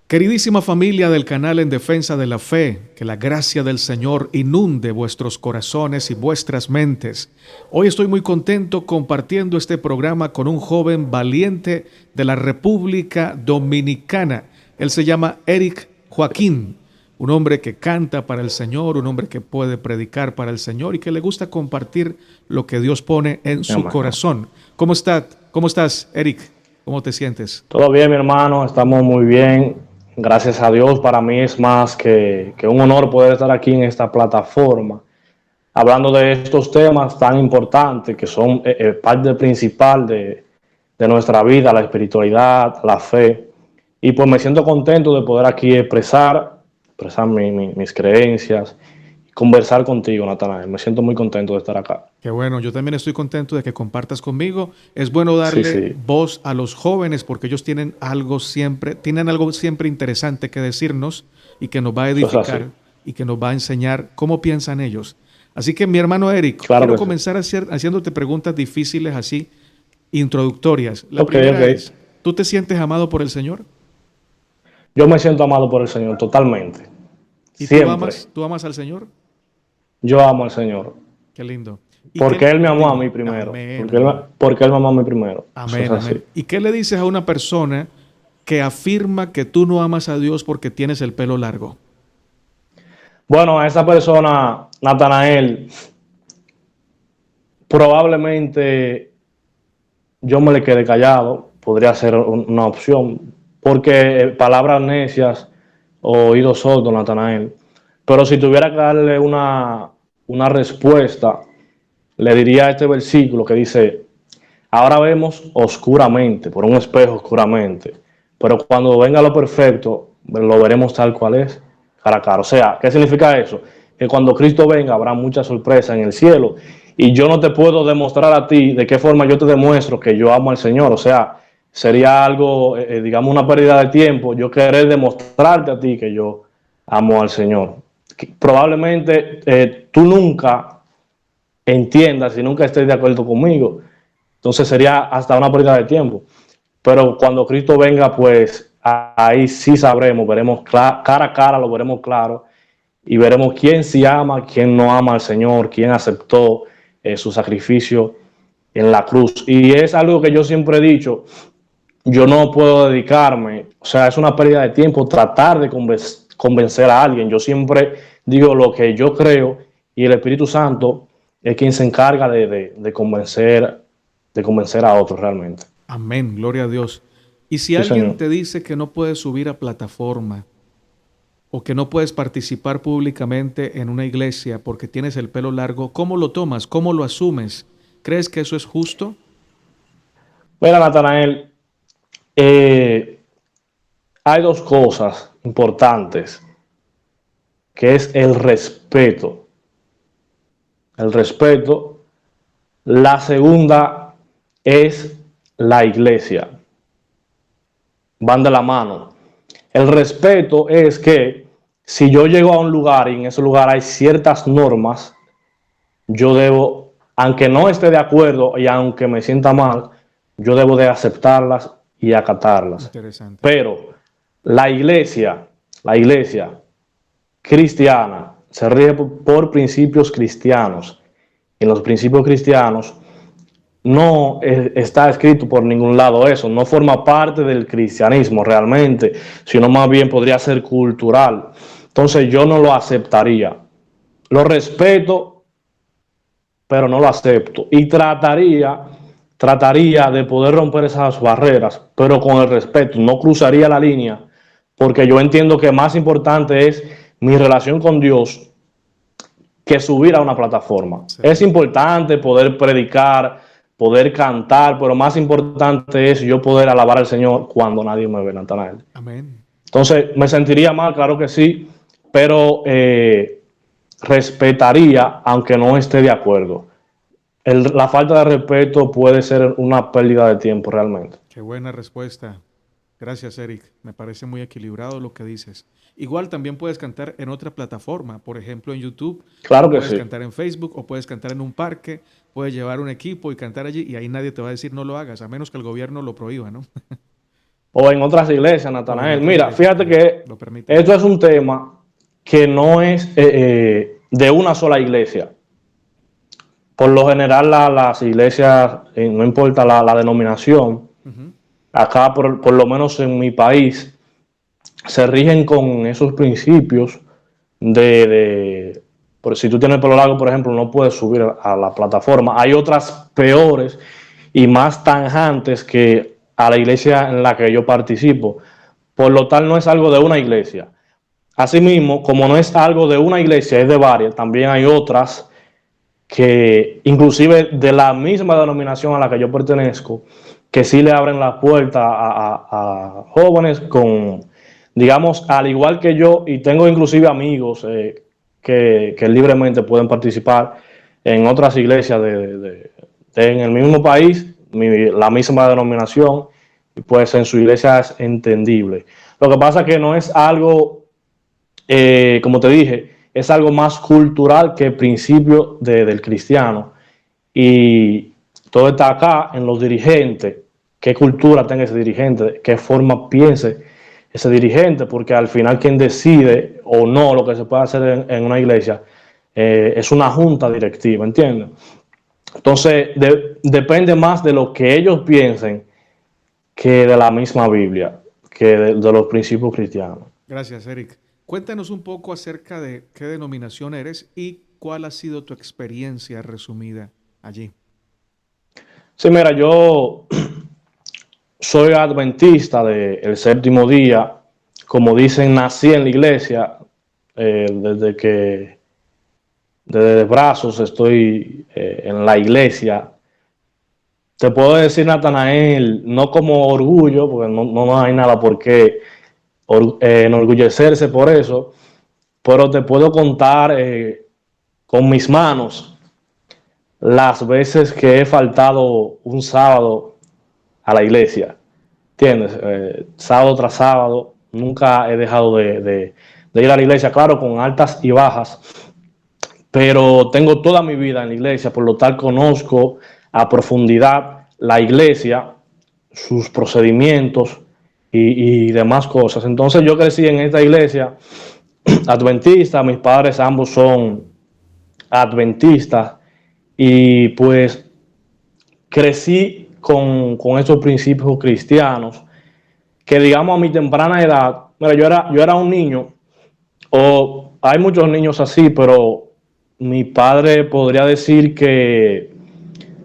Queridísima familia del canal En Defensa de la Fe, que la gracia del Señor inunde vuestros corazones y vuestras mentes. Hoy estoy muy contento compartiendo este programa con un joven valiente de la República Dominicana. Él se llama Eric Joaquín, un hombre que canta para el Señor, un hombre que puede predicar para el Señor y que le gusta compartir lo que Dios pone en su corazón. ¿Cómo estás, Eric? ¿Cómo te sientes? Todo bien, mi hermano, estamos muy bien. Gracias a Dios, para mí es más que un honor poder estar aquí en esta plataforma, hablando de estos temas tan importantes que son parte principal de nuestra vida, la espiritualidad, la fe. Y pues me siento contento de poder aquí expresar mis creencias y conversar contigo, Natanael. Me siento muy contento de estar acá. Qué bueno, yo también estoy contento de que compartas conmigo. Es bueno Sí, darle sí, voz a los jóvenes porque ellos tienen algo siempre interesante que decirnos y que nos va a eso es así. edificar y que nos va a enseñar cómo piensan ellos. Así que mi hermano Eric, Claro quiero que sí. comenzar haciéndote preguntas difíciles así, introductorias. La Ok, primera ok. es, ¿tú te sientes amado por el Señor? Yo me siento amado por el Señor totalmente. ¿Y tú Siempre. amas, tú amas al Señor? Yo amo al Señor. Qué lindo. ¿Y qué? Porque Él me amó a Dime. mí primero. Amén, Porque Él, amén. porque él me amó a mí primero. Eso es Amén, amén. así. ¿Y qué le dices a una persona que afirma que tú no amas a Dios porque tienes el pelo largo? Bueno, a esa persona, Natanael, probablemente yo me le quede callado. Podría ser una opción. Porque palabras necias o oídos sordos, Natanael. Pero si tuviera que darle una respuesta, le diría este versículo que dice: ahora vemos oscuramente, por un espejo oscuramente, pero cuando venga lo perfecto, lo veremos tal cual es, cara a cara. O sea, ¿qué significa eso? Que cuando Cristo venga habrá mucha sorpresa en el cielo y yo no te puedo demostrar a ti de qué forma yo te demuestro que yo amo al Señor. O sea, sería algo, digamos, una pérdida de tiempo yo querer demostrarte a ti que yo amo al Señor. Probablemente tú nunca entiendas y nunca estés de acuerdo conmigo, entonces sería hasta una pérdida de tiempo. Pero cuando Cristo venga, pues ahí sí sabremos, veremos cara a cara, lo veremos claro y veremos quién sí ama, quién no ama al Señor, quién aceptó su sacrificio en la cruz. Y es algo que yo siempre he dicho, yo no puedo dedicarme, o sea, es una pérdida de tiempo tratar de convencer a alguien. Yo siempre digo lo que yo creo y el Espíritu Santo es quien se encarga de convencer a otros realmente. Amén, gloria a Dios. Y si Sí, alguien señor. te dice que no puedes subir a plataforma o que no puedes participar públicamente en una iglesia porque tienes el pelo largo, ¿cómo lo tomas? ¿Cómo lo asumes? ¿Crees que eso es justo? Mira, Natanael, hay dos cosas importantes, que es el respeto. El respeto. La segunda es la iglesia. Van de la mano. El respeto es que si yo llego a un lugar y en ese lugar hay ciertas normas, yo debo, aunque no esté de acuerdo y aunque me sienta mal, yo debo de aceptarlas y acatarlas. Interesante. Pero la iglesia cristiana se rige por principios cristianos. Y en los principios cristianos no está escrito por ningún lado eso, no forma parte del cristianismo realmente, sino más bien podría ser cultural. Entonces yo no lo aceptaría. Lo respeto, pero no lo acepto. Y trataría de poder romper esas barreras, pero con el respeto. No cruzaría la línea, porque yo entiendo que más importante es mi relación con Dios que subir a una plataforma. Es Excelente. importante poder predicar, poder cantar, pero más importante es yo poder alabar al Señor cuando nadie me ve, Natanael. Amén. Entonces, me sentiría mal, claro que sí, pero respetaría aunque no esté de acuerdo. La falta de respeto puede ser una pérdida de tiempo realmente. Qué buena respuesta. Gracias, Eric. Me parece muy equilibrado lo que dices. Igual también puedes cantar en otra plataforma, por ejemplo en YouTube, Claro o que puedes sí. cantar en Facebook, o puedes cantar en un parque, puedes llevar un equipo y cantar allí y ahí nadie te va a decir no lo hagas, a menos que el gobierno lo prohíba, ¿no? o en otras iglesias, Natanael. Mira, fíjate que lo permite. esto es un tema que no es de una sola iglesia. Por lo general, las iglesias, no importa la denominación, acá por lo menos en mi país, se rigen con esos principios por si tú tienes pelo largo, por ejemplo, no puedes subir a la plataforma. Hay otras peores y más tajantes que a la iglesia en la que yo participo. Por lo tal, no es algo de una iglesia. Asimismo, como no es algo de una iglesia, es de varias, también hay otras que, inclusive de la misma denominación a la que yo pertenezco, que sí le abren la puerta a jóvenes con, digamos, al igual que yo, y tengo inclusive amigos que libremente pueden participar en otras iglesias en el mismo país, la misma denominación, y pues en su iglesia es entendible. Lo que pasa es que no es algo, como te dije, es algo más cultural que principio del cristiano. Y todo está acá en los dirigentes, qué cultura tenga ese dirigente, qué forma piense ese dirigente, porque al final quien decide o no lo que se puede hacer en una iglesia es una junta directiva, ¿entiendes? Entonces depende más de lo que ellos piensen que de la misma Biblia, que de los principios cristianos. Gracias, Eric. Cuéntanos un poco acerca de qué denominación eres y cuál ha sido tu experiencia resumida allí. Sí, mira, yo soy adventista del séptimo día. Como dicen, nací en la iglesia. Desde brazos estoy en la iglesia. Te puedo decir, Natanael, no como orgullo, porque no hay nada por qué enorgullecerse por eso, pero te puedo contar con mis manos las veces que he faltado un sábado a la iglesia. ¿Entiendes? Sábado tras sábado, nunca he dejado de ir a la iglesia, claro, con altas y bajas, pero tengo toda mi vida en la iglesia, por lo tal conozco a profundidad la iglesia, sus procedimientos y demás cosas. Entonces yo crecí en esta iglesia adventista, mis padres ambos son adventistas y pues crecí con estos principios cristianos que, digamos, a mi temprana edad, mira, yo era un niño, o hay muchos niños así, pero mi padre podría decir que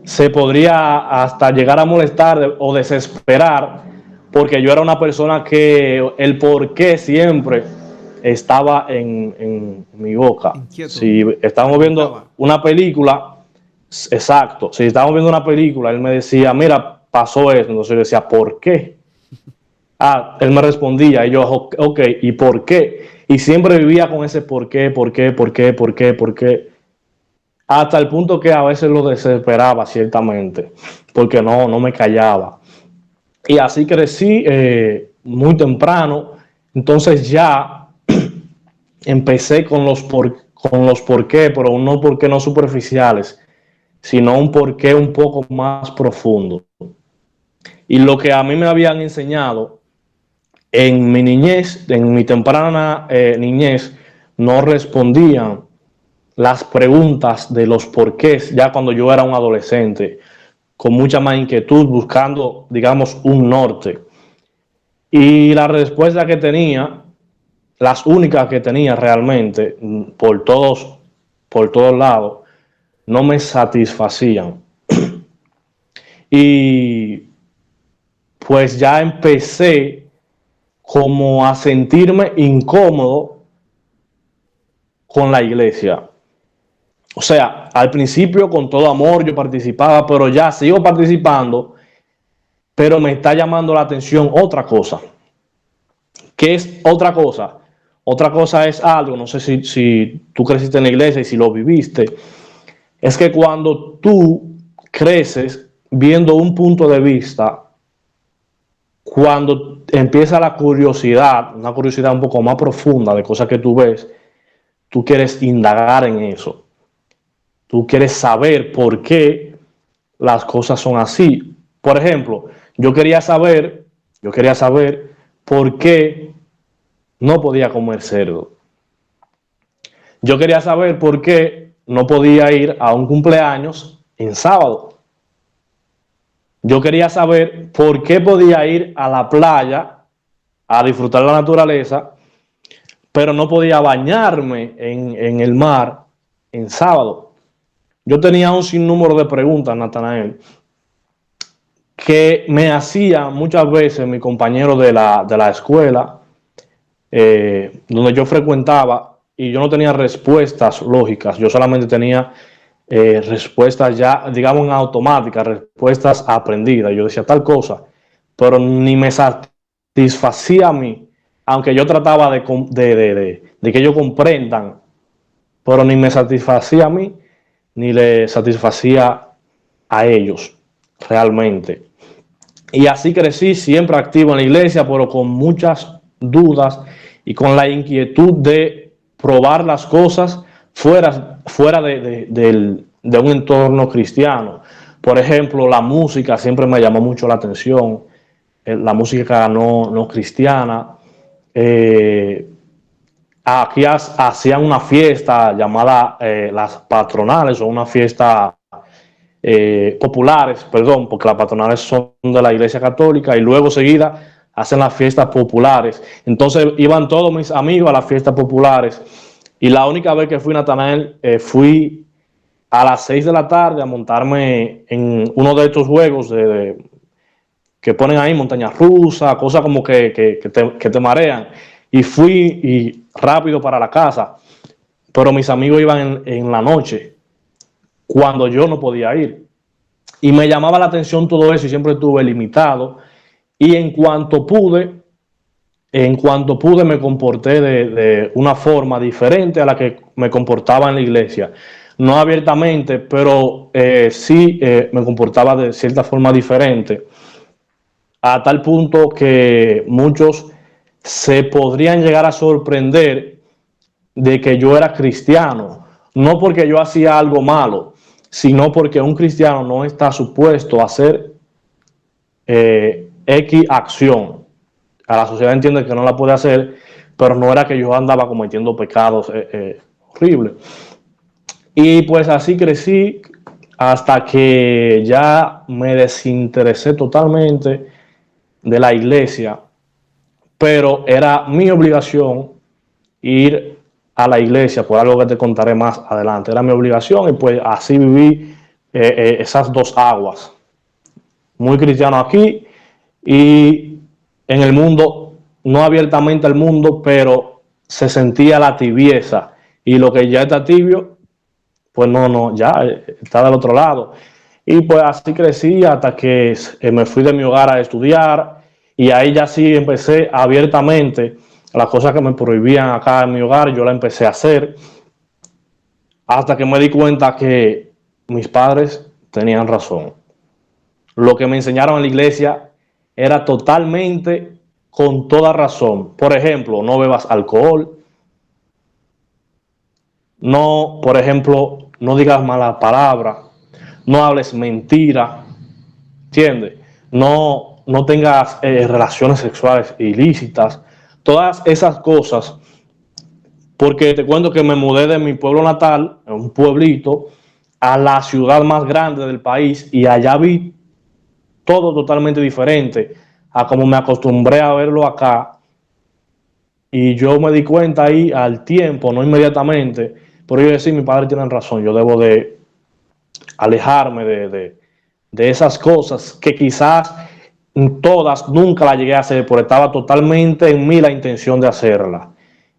se podría hasta llegar a molestar o desesperar porque yo era una persona que el por qué siempre estaba en mi boca. Inquieto. Si estábamos viendo una película, exacto, si estábamos viendo una película, él me decía, mira, pasó eso, entonces yo decía, ¿por qué? Él me respondía y yo, ok, ¿y por qué? Y siempre vivía con ese por qué, por qué, por qué, por qué, por qué. Hasta el punto que a veces lo desesperaba ciertamente, porque no me callaba. Y así crecí muy temprano. Entonces ya empecé con los por qué, pero no por qué no superficiales, sino un por qué un poco más profundo. Y lo que a mí me habían enseñado en mi niñez, en mi temprana niñez, no respondían las preguntas de los porqués ya cuando yo era un adolescente, con mucha más inquietud, buscando, digamos, un norte. Y la respuesta que tenía, las únicas que tenía realmente, por todos lados, no me satisfacían. Y pues ya empecé como a sentirme incómodo con la iglesia. O sea, al principio con todo amor yo participaba, pero ya sigo participando, pero me está llamando la atención otra cosa. ¿Qué es otra cosa? Otra cosa es algo, no sé si tú creciste en la iglesia y si lo viviste, es que cuando tú creces viendo un punto de vista, cuando empieza la curiosidad, una curiosidad un poco más profunda de cosas que tú ves, tú quieres indagar en eso. Tú quieres saber por qué las cosas son así. Por ejemplo, yo quería saber Yo quería saber por qué no podía comer cerdo. Yo quería saber por qué no podía ir a un cumpleaños en sábado. Yo quería saber por qué podía ir a la playa a disfrutar la naturaleza, pero no podía bañarme en el mar en sábado. Yo tenía un sinnúmero de preguntas, Natanael, que me hacía muchas veces mi compañero de la escuela, donde yo frecuentaba, y yo no tenía respuestas lógicas, yo solamente tenía respuestas ya, digamos, en automática, respuestas aprendidas. Yo decía tal cosa, pero ni me satisfacía a mí, aunque yo trataba de que ellos comprendan, pero ni me satisfacía a mí, ni le satisfacía a ellos realmente. Y así crecí, siempre activo en la iglesia, pero con muchas dudas y con la inquietud de probar las cosas fuera de un entorno cristiano. Por ejemplo, la música siempre me llamó mucho la atención, la música no cristiana. Aquí hacían una fiesta llamada las patronales, o una fiesta populares, perdón, porque las patronales son de la Iglesia Católica, y luego seguida hacen las fiestas populares. Entonces iban todos mis amigos a las fiestas populares, y la única vez que fui, Natanael, fui a las 6 de la tarde a montarme en uno de estos juegos que ponen ahí, montañas rusas, cosas como que te marean, y fui y rápido para la casa, pero mis amigos iban en la noche, cuando yo no podía ir. Y me llamaba la atención todo eso, y siempre estuve limitado. Y en cuanto pude me comporté de una forma diferente a la que me comportaba en la iglesia. No abiertamente, pero sí me comportaba de cierta forma diferente, a tal punto que muchos se podrían llegar a sorprender de que yo era cristiano, no porque yo hacía algo malo, sino porque un cristiano no está supuesto a hacer X acción. A la sociedad entiende que no la puede hacer, pero no era que yo andaba cometiendo pecados horribles. Y pues así crecí hasta que ya me desinteresé totalmente de la iglesia, pero era mi obligación ir a la iglesia, por algo que te contaré más adelante. Era mi obligación, y pues así viví esas dos aguas. Muy cristiano aquí y en el mundo, no abiertamente al mundo, pero se sentía la tibieza. Y lo que ya está tibio, pues no, ya está del otro lado. Y pues así crecí hasta que me fui de mi hogar a estudiar, y ahí ya sí empecé abiertamente las cosas que me prohibían acá en mi hogar, yo la empecé a hacer, hasta que me di cuenta que mis padres tenían razón. Lo que me enseñaron en la iglesia era totalmente con toda razón. Por ejemplo, no bebas alcohol, no, por ejemplo, no digas malas palabras, no hables mentira, ¿entiendes? No tengas relaciones sexuales ilícitas, todas esas cosas. Porque te cuento que me mudé de mi pueblo natal, un pueblito, a la ciudad más grande del país, y allá vi todo totalmente diferente a como me acostumbré a verlo acá. Y yo me di cuenta ahí al tiempo, no inmediatamente, pero yo decía, mi padre tiene razón, yo debo de alejarme de esas cosas que quizás todas nunca las llegué a hacer, pero estaba totalmente en mí la intención de hacerlas.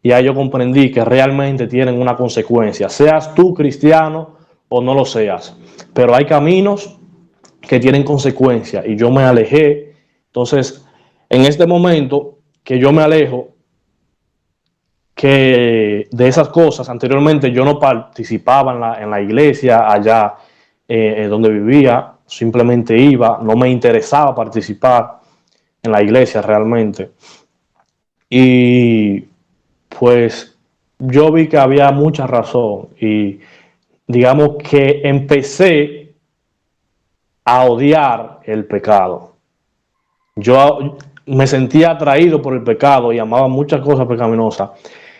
Y ahí yo comprendí que realmente tienen una consecuencia, seas tú cristiano o no lo seas, pero hay caminos que tienen consecuencias, y yo me alejé. Entonces, en este momento que yo me alejo que de esas cosas, anteriormente yo no participaba en la iglesia allá donde vivía, simplemente iba, no me interesaba participar en la iglesia realmente. Y pues yo vi que había mucha razón, y digamos que empecé a odiar el pecado. Yo me sentía atraído por el pecado y amaba muchas cosas pecaminosas.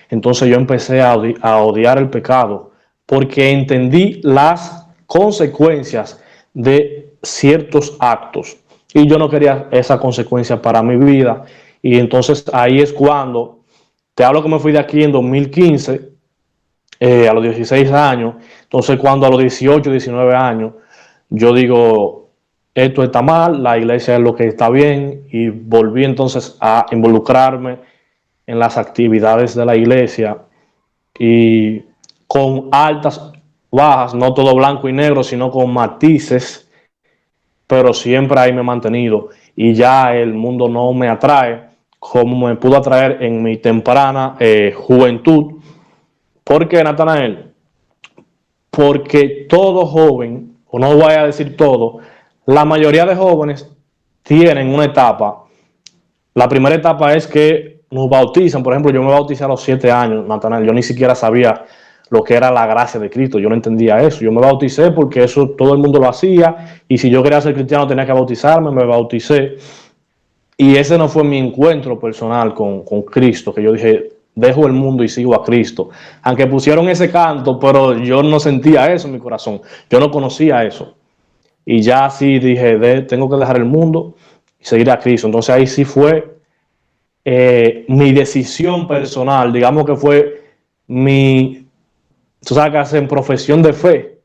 Entonces yo empecé a odiar el pecado porque entendí las consecuencias de ciertos actos y yo no quería esa consecuencia para mi vida. Y entonces ahí es cuando, te hablo que me fui de aquí en 2015, a los 16 años. Entonces cuando a los 18, 19 años, yo digo, esto está mal, la iglesia es lo que está bien, y volví entonces a involucrarme en las actividades de la iglesia y con altas, bajas, no todo blanco y negro, sino con matices, pero siempre ahí me he mantenido y ya el mundo no me atrae como me pudo atraer en mi temprana juventud. ¿Por qué, Natanael? Porque todo joven, o no voy a decir todo, la mayoría de jóvenes tienen una etapa. La primera etapa es que nos bautizan. Por ejemplo, yo me bauticé a los 7 años, Natanael. Yo ni siquiera sabía lo que era la gracia de Cristo. Yo no entendía eso. Yo me bauticé porque eso todo el mundo lo hacía. Y si yo quería ser cristiano tenía que bautizarme, me bauticé. Y ese no fue mi encuentro personal con Cristo, que yo dije, dejo el mundo y sigo a Cristo. Aunque pusieron ese canto, pero yo no sentía eso en mi corazón. Yo no conocía eso. Y ya así dije, tengo que dejar el mundo y seguir a Cristo. Entonces ahí sí fue mi decisión personal, digamos que fue tú sabes que hacen profesión de fe,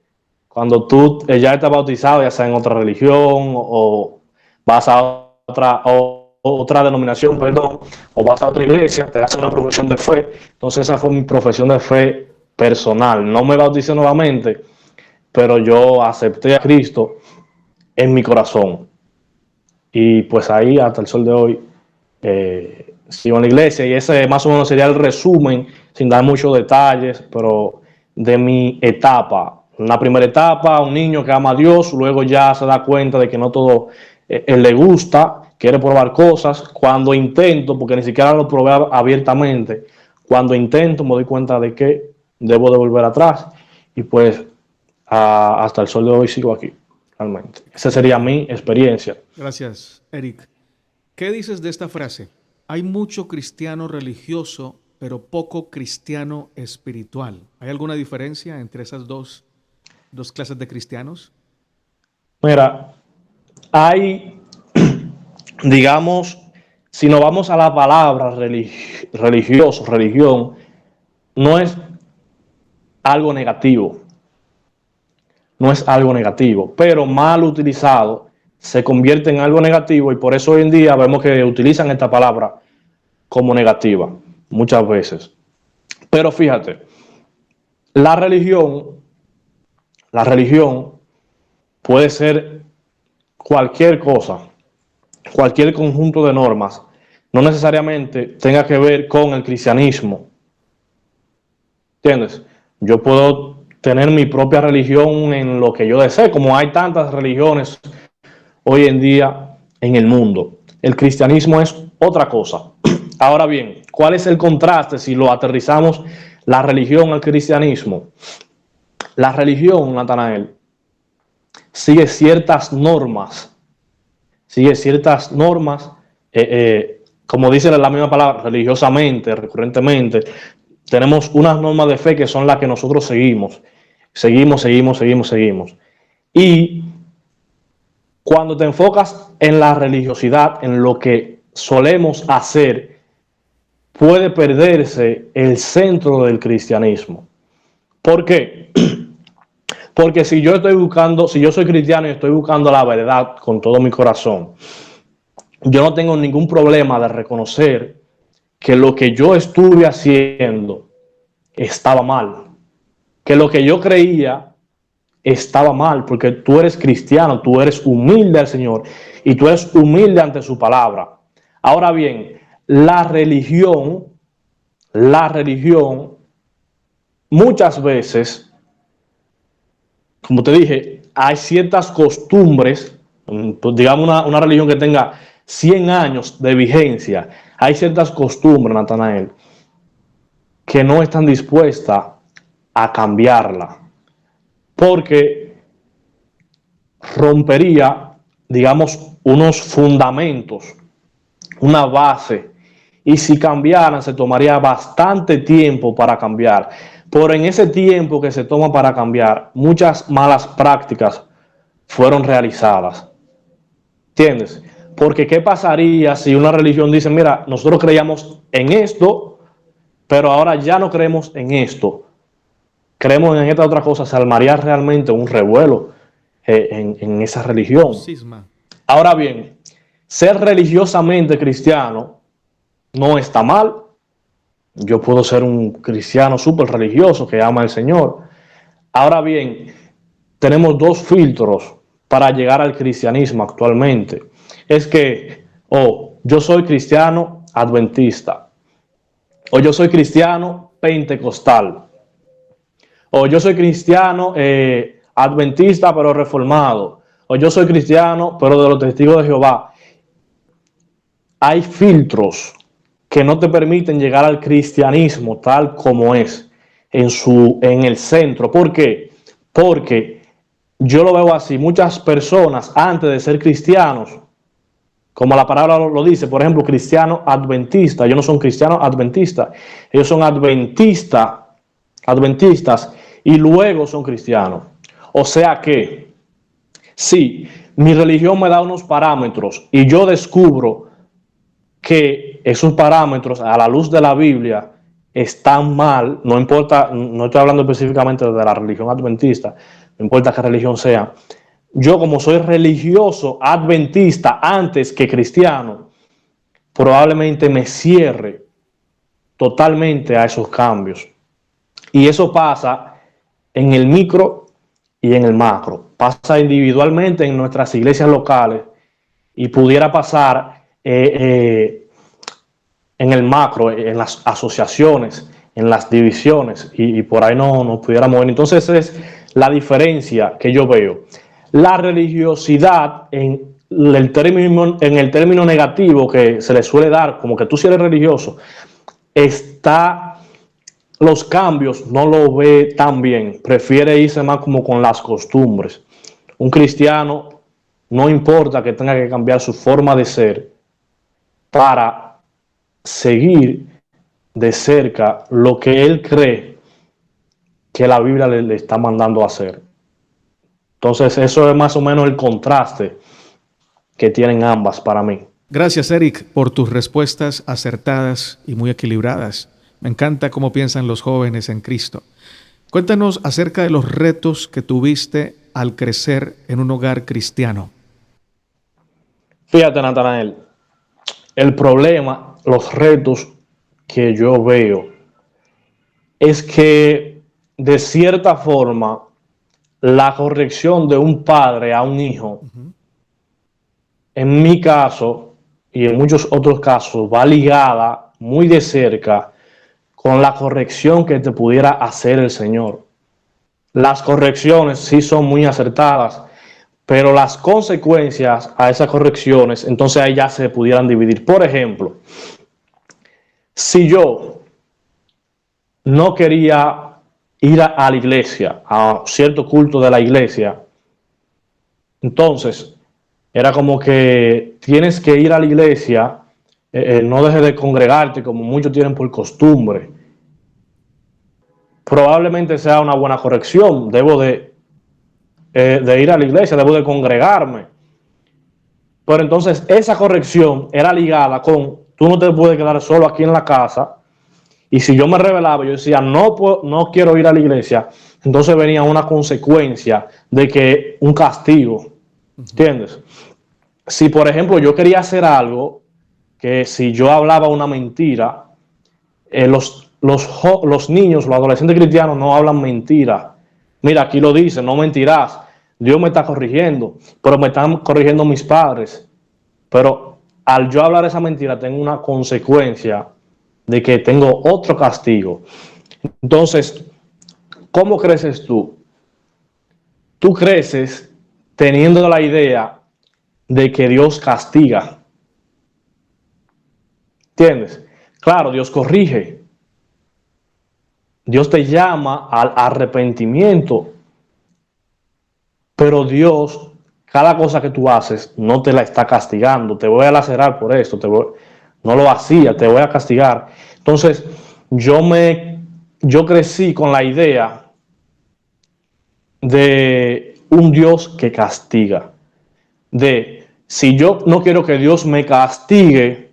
cuando tú ya estás bautizado, ya sea en otra religión o vas a otra denominación, perdón, o vas a otra iglesia, te hacen una profesión de fe. Entonces esa fue mi profesión de fe personal. No me bauticé nuevamente, pero yo acepté a Cristo en mi corazón. Y pues ahí hasta el sol de hoy sigo en la iglesia, y ese más o menos sería el resumen, sin dar muchos detalles, pero de mi etapa. Una primera etapa, un niño que ama a Dios, luego ya se da cuenta de que no todo él le gusta, quiere probar cosas. Cuando intento, porque ni siquiera lo probé abiertamente, cuando intento me doy cuenta de que debo de volver atrás, y pues hasta el sol de hoy sigo aquí, realmente. Esa sería mi experiencia. Gracias, Eric. ¿Qué dices de esta frase? Hay mucho cristiano religioso, pero poco cristiano espiritual. ¿Hay alguna diferencia entre esas dos clases de cristianos? Mira, hay, digamos, si nos vamos a la palabra religioso, religión, no es algo negativo, no es algo negativo, pero mal utilizado se convierte en algo negativo, y por eso hoy en día vemos que utilizan esta palabra como negativa muchas veces. Pero fíjate, la religión puede ser cualquier cosa, cualquier conjunto de normas, no necesariamente tenga que ver con el cristianismo. ¿Entiendes? Yo puedo tener mi propia religión en lo que yo desee, como hay tantas religiones hoy en día en el mundo. El cristianismo es otra cosa. Ahora bien, ¿cuál es el contraste si lo aterrizamos la religión al cristianismo? La religión, Natanael, sigue ciertas normas, como dice la misma palabra, religiosamente, recurrentemente. Tenemos unas normas de fe que son las que nosotros seguimos. Y cuando te enfocas en la religiosidad, en lo que solemos hacer, puede perderse el centro del cristianismo. ¿Por qué? Porque si yo soy cristiano y estoy buscando la verdad con todo mi corazón, yo no tengo ningún problema de reconocer que lo que yo estuve haciendo estaba mal, que lo que yo creía estaba mal, porque tú eres cristiano, tú eres humilde al Señor y tú eres humilde ante su palabra. Ahora bien, la religión muchas veces, como te dije, hay ciertas costumbres, digamos una religión que tenga 100 años de vigencia, hay ciertas costumbres, Natanael, que no están dispuestas a cambiarla, porque rompería, digamos, unos fundamentos una base. Y si cambiaran, se tomaría bastante tiempo para cambiar. Pero en ese tiempo que se toma para cambiar, muchas malas prácticas fueron realizadas. ¿Entiendes? Porque ¿qué pasaría si una religión dice, mira, nosotros creíamos en esto, pero ahora ya no creemos en esto? Creemos en esta otra cosa, se armaría realmente un revuelo en esa religión. Cisma. Ahora bien, ser religiosamente cristiano no está mal. Yo puedo ser un cristiano súper religioso que ama al Señor. Ahora bien, tenemos dos filtros para llegar al cristianismo actualmente. Es que, yo soy cristiano adventista, o yo soy cristiano pentecostal, o yo soy cristiano adventista pero reformado, o yo soy cristiano pero de los testigos de Jehová. Hay filtros que no te permiten llegar al cristianismo tal como es en el centro. ¿Por qué? Porque yo lo veo así, muchas personas antes de ser cristianos, como la palabra lo dice, por ejemplo, cristiano adventista, ellos no son cristianos adventistas, ellos son adventistas y luego son cristianos. O sea que, si mi religión me da unos parámetros y yo descubro que esos parámetros a la luz de la Biblia están mal, no importa, no estoy hablando específicamente de la religión adventista, no importa qué religión sea, yo como soy religioso adventista antes que cristiano, probablemente me cierre totalmente a esos cambios. Y eso pasa en el micro y en el macro. Pasa individualmente en nuestras iglesias locales y pudiera pasar en el macro, en las asociaciones, en las divisiones, y por ahí no nos pudiéramos ver. Entonces es la diferencia que yo veo. La religiosidad en el término negativo que se le suele dar, como que tú si eres religioso, los cambios no lo ve tan bien, prefiere irse más como con las costumbres. Un cristiano no importa que tenga que cambiar su forma de ser para seguir de cerca lo que él cree que la Biblia le está mandando a hacer. Entonces eso es más o menos el contraste que tienen ambas para mí. Gracias, Eric, por tus respuestas acertadas y muy equilibradas. Me encanta cómo piensan los jóvenes en Cristo. Cuéntanos acerca de los retos que tuviste al crecer en un hogar cristiano. Fíjate, Natanael, el problema, los retos que yo veo es que de cierta forma la corrección de un padre a un hijo, en mi caso y en muchos otros casos, va ligada muy de cerca con la corrección que te pudiera hacer el Señor. Las correcciones sí son muy acertadas, pero las consecuencias a esas correcciones, entonces ahí ya se pudieran dividir. Por ejemplo, si yo no quería ir a la iglesia, a cierto culto de la iglesia, entonces era como que tienes que ir a la iglesia, no dejes de congregarte como muchos tienen por costumbre. Probablemente sea una buena corrección, debo de ir a la iglesia, debo de congregarme. Pero entonces esa corrección era ligada con, tú no te puedes quedar solo aquí en la casa. Y si yo me rebelaba, yo decía, no quiero ir a la iglesia, entonces venía una consecuencia de que un castigo. ¿Entiendes? Si, por ejemplo, yo quería hacer algo, que si yo hablaba una mentira, los niños, los adolescentes cristianos no hablan mentira. Mira, aquí lo dice, no mentirás. Dios me está corrigiendo, pero me están corrigiendo mis padres. Pero al yo hablar esa mentira, tengo una consecuencia de que tengo otro castigo. Entonces, ¿cómo creces tú? Tú creces teniendo la idea de que Dios castiga. ¿Entiendes? Claro, Dios corrige. Dios te llama al arrepentimiento. Pero Dios, cada cosa que tú haces, no te la está castigando. Te voy a lacerar por esto. no lo hacía, te voy a castigar. Entonces, yo crecí con la idea de un Dios que castiga. De si yo no quiero que Dios me castigue,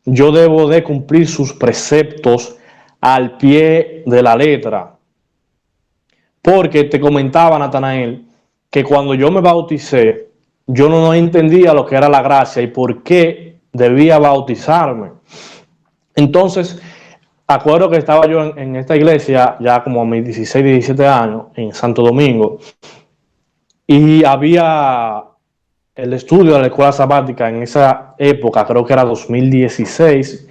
yo debo de cumplir sus preceptos al pie de la letra. Porque te comentaba, Natanael, que cuando yo me bauticé, yo no entendía lo que era la gracia y por qué debía bautizarme. Entonces, acuerdo que estaba yo en esta iglesia ya como a mis 16, 17 años, en Santo Domingo, y había el estudio de la escuela sabática en esa época, creo que era 2016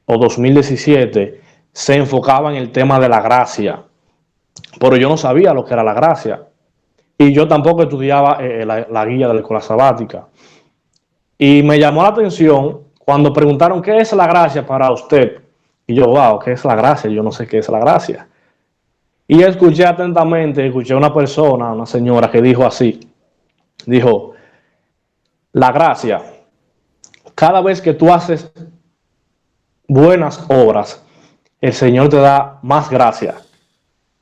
o 2017, se enfocaba en el tema de la gracia, pero yo no sabía lo que era la gracia. Y yo tampoco estudiaba la guía de la escuela sabática. Y me llamó la atención cuando preguntaron qué es la gracia para usted. Y yo, wow, ¿qué es la gracia? Yo no sé qué es la gracia. Y escuché atentamente, escuché a una persona, una señora que dijo así, dijo, la gracia, cada vez que tú haces buenas obras, el Señor te da más gracia.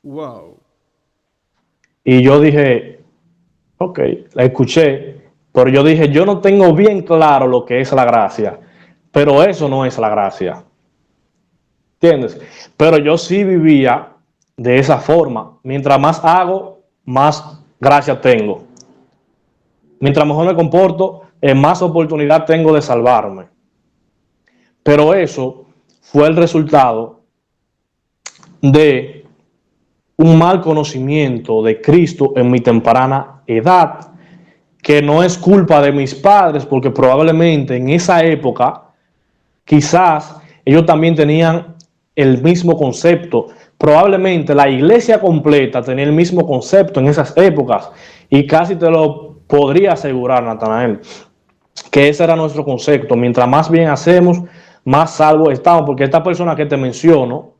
Wow. Y yo dije, ok, la escuché, pero yo dije, yo no tengo bien claro lo que es la gracia, pero eso no es la gracia. ¿Entiendes? Pero yo sí vivía de esa forma. Mientras más hago, más gracia tengo. Mientras mejor me comporto, más oportunidad tengo de salvarme. Pero eso fue el resultado de un mal conocimiento de Cristo en mi temprana edad, que no es culpa de mis padres, porque probablemente en esa época, quizás ellos también tenían el mismo concepto. Probablemente la iglesia completa tenía el mismo concepto en esas épocas, y casi te lo podría asegurar, Natanael, que ese era nuestro concepto. Mientras más bien hacemos, más salvos estamos, porque esta persona que te menciono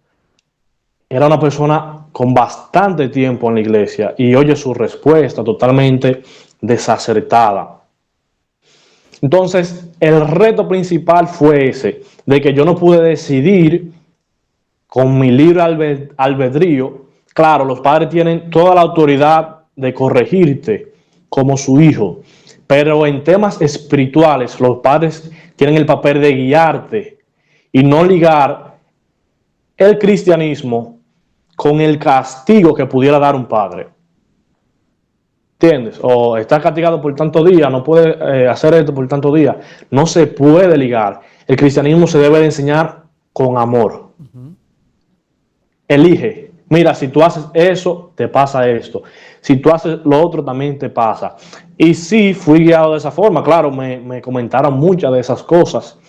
era una persona con bastante tiempo en la iglesia y oye su respuesta totalmente desacertada. Entonces, el reto principal fue ese, de que yo no pude decidir con mi libre albedrío. Claro, los padres tienen toda la autoridad de corregirte como su hijo, pero en temas espirituales los padres tienen el papel de guiarte y no ligar el cristianismo con el castigo que pudiera dar un padre. ¿Entiendes? O estás castigado por tantos días, no puedes hacer esto por tantos días. No se puede ligar. El cristianismo se debe de enseñar con amor. Elige. Mira, si tú haces eso, te pasa esto. Si tú haces lo otro, también te pasa. Y sí, fui guiado de esa forma. Claro, me comentaron muchas de esas cosas.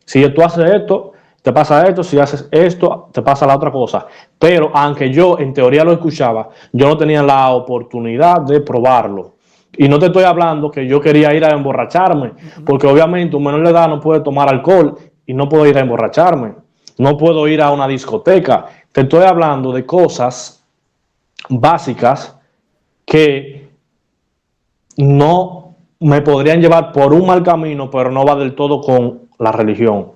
Si tú haces esto, te pasa esto. Si haces esto, te pasa la otra cosa. Pero aunque yo en teoría lo escuchaba, yo no tenía la oportunidad de probarlo. Y no te estoy hablando que yo quería ir a emborracharme, porque obviamente un menor de edad no puede tomar alcohol y no puedo ir a emborracharme. No puedo ir a una discoteca. Te estoy hablando de cosas básicas que no me podrían llevar por un mal camino, pero no va del todo con la religión.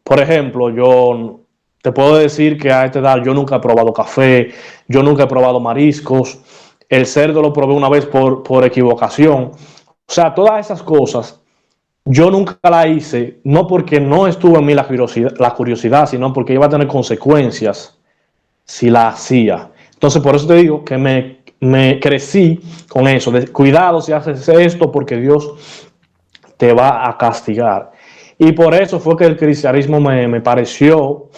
Por ejemplo, yo te puedo decir que a esta edad yo nunca he probado café, yo nunca he probado mariscos, el cerdo lo probé una vez por equivocación. O sea, todas esas cosas yo nunca la hice, no porque no estuvo en mí la curiosidad, sino porque iba a tener consecuencias si la hacía. Entonces, por eso te digo que me crecí con eso, de cuidado si haces esto porque Dios te va a castigar. Y por eso fue que el cristianismo me pareció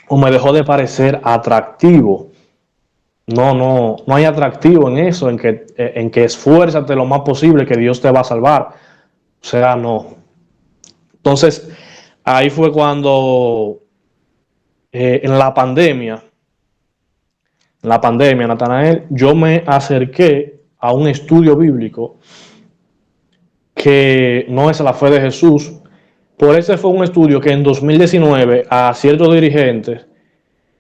o me dejó de parecer atractivo. No hay atractivo en eso, en que esfuérzate lo más posible que Dios te va a salvar. O sea, no. Entonces, ahí fue cuando en la pandemia, Natanael, yo me acerqué a un estudio bíblico que no es la fe de Jesús. Por ese fue un estudio que en 2019 a ciertos dirigentes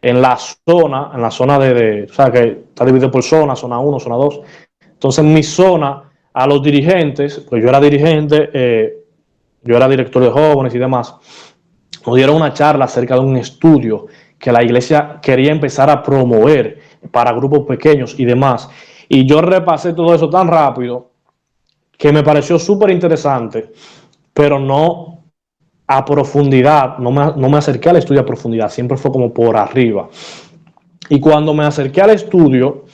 en la zona o sea, que está dividido por zona 1, zona 2. Entonces, en mi zona, a los dirigentes, pues yo era dirigente yo era director de jóvenes y demás, nos dieron una charla acerca de un estudio que la iglesia quería empezar a promover para grupos pequeños y demás. Y yo repasé todo eso tan rápido que me pareció súper interesante, pero no a profundidad, no me acerqué al estudio a profundidad, siempre fue como por arriba. Y cuando me acerqué al estudio,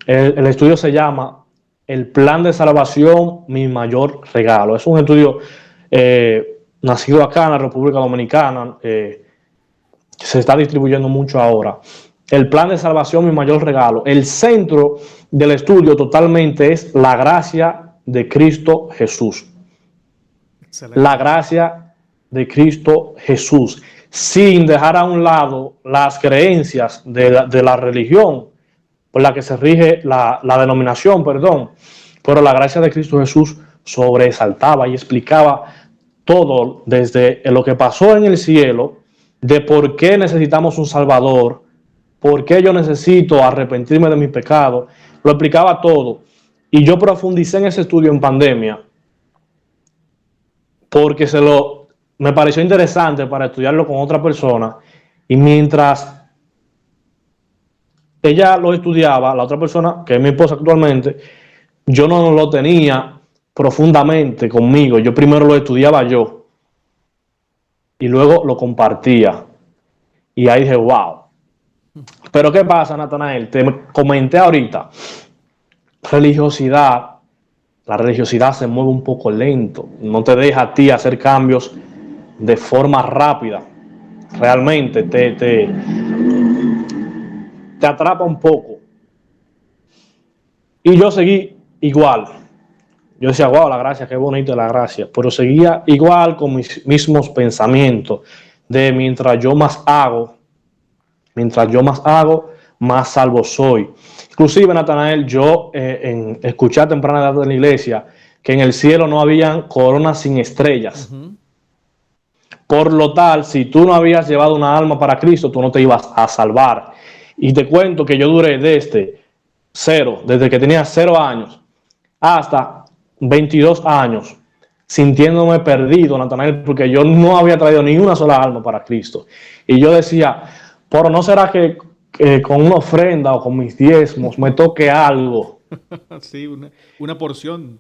el estudio se llama El Plan de Salvación, mi mayor regalo. Es un estudio nacido acá en la República Dominicana, se está distribuyendo mucho ahora. El Plan de Salvación, mi mayor regalo. El centro del estudio totalmente es la gracia de Cristo Jesús. Excelente. La gracia de Cristo Jesús, sin dejar a un lado las creencias de la religión por la que se rige la denominación, perdón. Pero la gracia de Cristo Jesús sobresaltaba y explicaba todo desde lo que pasó en el cielo, de por qué necesitamos un Salvador, por qué yo necesito arrepentirme de mis pecados. Lo explicaba todo. Y yo profundicé en ese estudio en pandemia porque me pareció interesante para estudiarlo con otra persona. Y mientras ella lo estudiaba, la otra persona, que es mi esposa actualmente, yo no lo tenía profundamente conmigo. Yo primero lo estudiaba yo y luego lo compartía. Y ahí dije, wow. Pero ¿qué pasa, Natanael? Te comenté ahorita, religiosidad. La religiosidad se mueve un poco lento, no te deja a ti hacer cambios de forma rápida. Realmente te atrapa un poco. Y yo seguí igual. Yo decía, wow, la gracia, qué bonita la gracia. Pero seguía igual con mis mismos pensamientos de mientras yo más hago, más salvo soy. Inclusive, Natanael, yo escuché a temprana edad en la iglesia que en el cielo no habían coronas sin estrellas. Por lo tal, si tú no habías llevado una alma para Cristo, tú no te ibas a salvar. Y te cuento que yo duré desde que tenía 0 años hasta 22 años, sintiéndome perdido, Natanael, porque yo no había traído ni una sola alma para Cristo. Y yo decía, pero ¿no será que con una ofrenda o con mis diezmos me toque algo? Sí, una porción.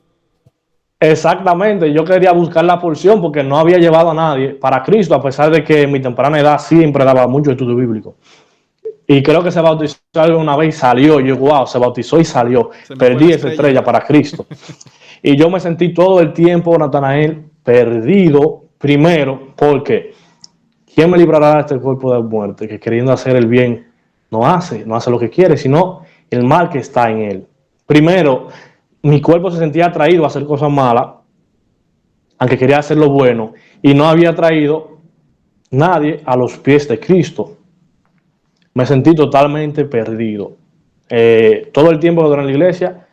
Exactamente, yo quería buscar la porción porque no había llevado a nadie para Cristo, a pesar de que en mi temprana edad siempre daba mucho estudio bíblico. Y creo que se bautizó una vez y salió. Yo, wow, se bautizó y salió. Perdí esa estrella para Cristo. Y yo me sentí todo el tiempo, Natanael, perdido. Primero, porque ¿quién me librará de este cuerpo de muerte? Que queriendo hacer el bien no hace lo que quiere, sino el mal que está en él. Primero, mi cuerpo se sentía atraído a hacer cosas malas, aunque quería hacer lo bueno, y no había traído nadie a los pies de Cristo. Me sentí totalmente perdido. Todo el tiempo que duré en la iglesia,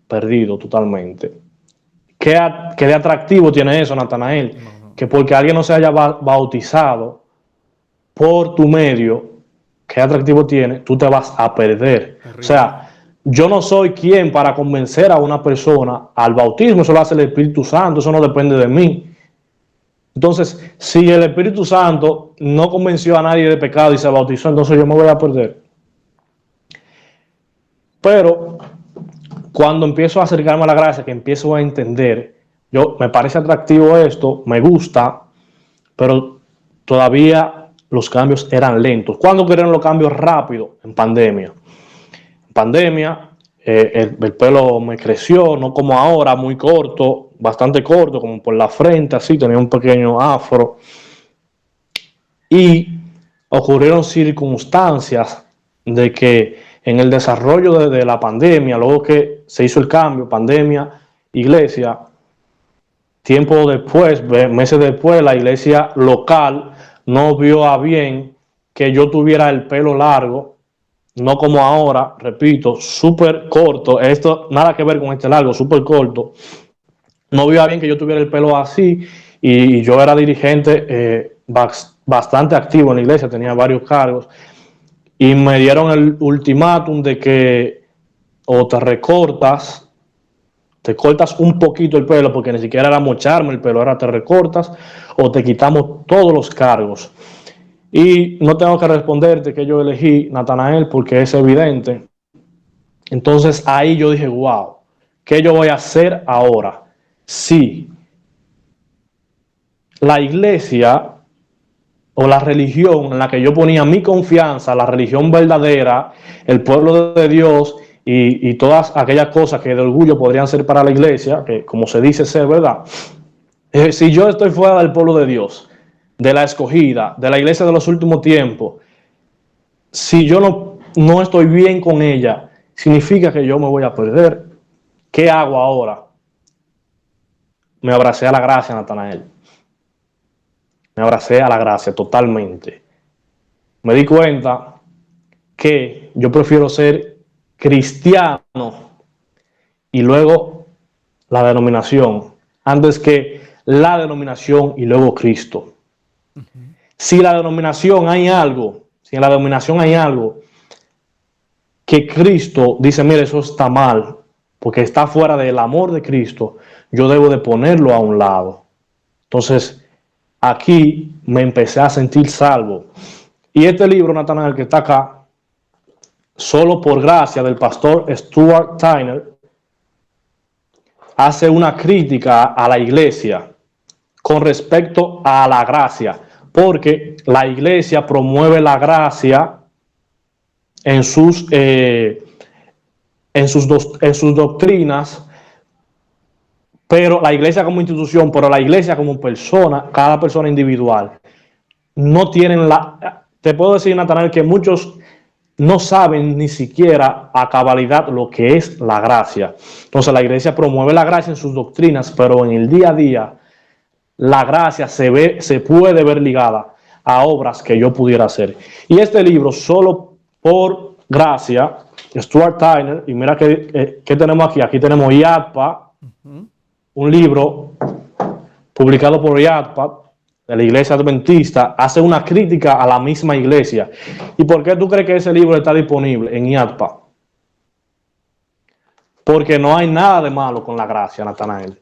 perdido totalmente. ¿Qué de atractivo tiene eso, Natanael? Que porque alguien no se haya bautizado por tu medio, ¿qué atractivo tiene? Tú te vas a perder. O sea, yo no soy quien para convencer a una persona al bautismo. Eso lo hace el Espíritu Santo, eso no depende de mí. Entonces, si el Espíritu Santo no convenció a nadie de pecado y se bautizó, entonces yo me voy a perder. Pero cuando empiezo a acercarme a la gracia, que empiezo a entender, me parece atractivo esto, me gusta, pero todavía los cambios eran lentos. ¿Cuándo querían los cambios rápidos? En pandemia. En pandemia, el pelo me creció, no como ahora, muy corto, bastante corto, como por la frente, así, tenía un pequeño afro. Y ocurrieron circunstancias de que en el desarrollo de la pandemia, luego que se hizo el cambio, pandemia, iglesia, tiempo después, meses después, la iglesia local no vio a bien que yo tuviera el pelo largo, no como ahora, repito, súper corto. Esto nada que ver con este largo, súper corto. No vio a bien que yo tuviera el pelo así, y yo era dirigente bastante activo en la iglesia, tenía varios cargos, y me dieron el ultimátum de que o te recortas Te cortas un poquito el pelo, porque ni siquiera era mocharme el pelo, ahora te recortas o te quitamos todos los cargos. Y no tengo que responderte que yo elegí Natanael porque es evidente. Entonces ahí yo dije, wow, ¿qué yo voy a hacer ahora? Sí, la iglesia o la religión en la que yo ponía mi confianza, la religión verdadera, el pueblo de Dios y todas aquellas cosas que de orgullo podrían ser para la iglesia, que como se dice ser, ¿verdad? Si yo estoy fuera del pueblo de Dios, de la escogida, de la iglesia de los últimos tiempos, si yo no estoy bien con ella, significa que yo me voy a perder. ¿Qué hago ahora? Me abracé a la gracia, Natanael. Me abracé a la gracia totalmente. Me di cuenta que yo prefiero ser cristiano y luego la denominación, antes que la denominación y luego Cristo. Si en la denominación hay algo que Cristo dice, mire, eso está mal, porque está fuera del amor de Cristo, yo debo de ponerlo a un lado. Entonces, aquí me empecé a sentir salvo. Y este libro, Natanael, que está acá, solo por gracia del pastor Stuart Tyner, hace una crítica a la iglesia con respecto a la gracia, porque la iglesia promueve la gracia en sus doctrinas, pero la iglesia como institución, pero la iglesia como persona, cada persona individual, no tienen te puedo decir, Natanael, que muchos no saben ni siquiera a cabalidad lo que es la gracia. Entonces la iglesia promueve la gracia en sus doctrinas, pero en el día a día la gracia se puede ver ligada a obras que yo pudiera hacer. Y este libro, solo por gracia, Stuart Tyner, y mira qué tenemos aquí. Aquí tenemos IADPA, un libro publicado por IADPA, de la iglesia adventista, hace una crítica a la misma iglesia. ¿Y por qué tú crees que ese libro está disponible en IADPA? Porque no hay nada de malo con la gracia, Natanael.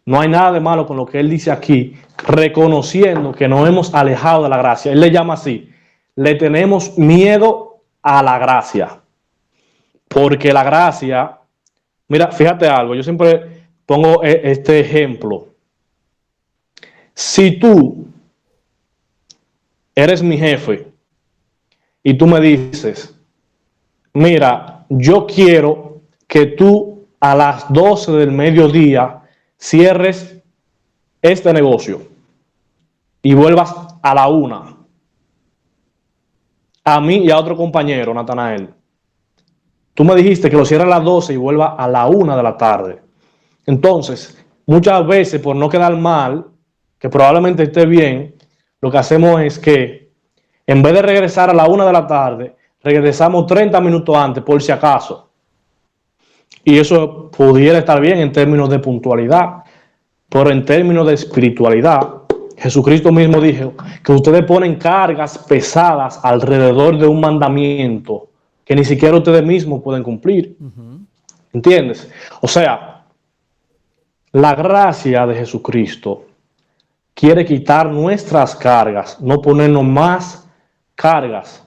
No hay nada de malo con lo que él dice aquí, reconociendo que nos hemos alejado de la gracia. Él le llama así, le tenemos miedo a la gracia. Porque la gracia, mira, fíjate algo, yo siempre pongo este ejemplo. Si tú eres mi jefe y tú me dices, mira, yo quiero que tú a las 12 del mediodía cierres este negocio y vuelvas a la 1, a mí y a otro compañero, Natanael. Tú me dijiste que lo cierres a las 12 y vuelva a la 1 de la tarde. Entonces, muchas veces, por no quedar mal, que probablemente esté bien, lo que hacemos es que en vez de regresar a la 1 de la tarde, regresamos 30 minutos antes, por si acaso. Y eso pudiera estar bien en términos de puntualidad, pero en términos de espiritualidad, Jesucristo mismo dijo que ustedes ponen cargas pesadas alrededor de un mandamiento que ni siquiera ustedes mismos pueden cumplir. ¿Entiendes? O sea, la gracia de Jesucristo quiere quitar nuestras cargas, no ponernos más cargas.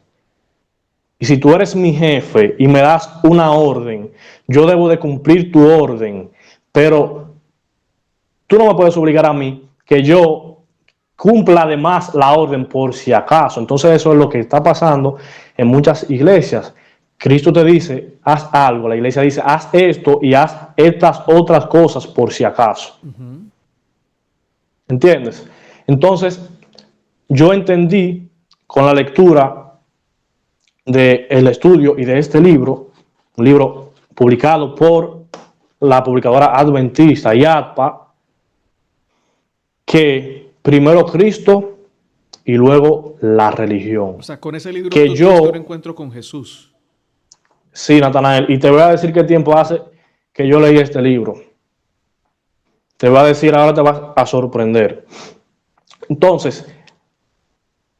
Y si tú eres mi jefe y me das una orden, yo debo de cumplir tu orden, pero tú no me puedes obligar a mí que yo cumpla además la orden por si acaso. Entonces eso es lo que está pasando en muchas iglesias. Cristo te dice, haz algo. La iglesia dice, haz esto y haz estas otras cosas por si acaso. ¿Entiendes? Entonces, yo entendí con la lectura del estudio y de este libro, un libro publicado por la publicadora adventista IADPA, que primero Cristo y luego la religión. O sea, con ese libro que tú yo tuviste un encuentro con Jesús. Sí, Natanael, y te voy a decir qué tiempo hace que yo leí este libro. Te voy a decir, ahora te vas a sorprender. Entonces,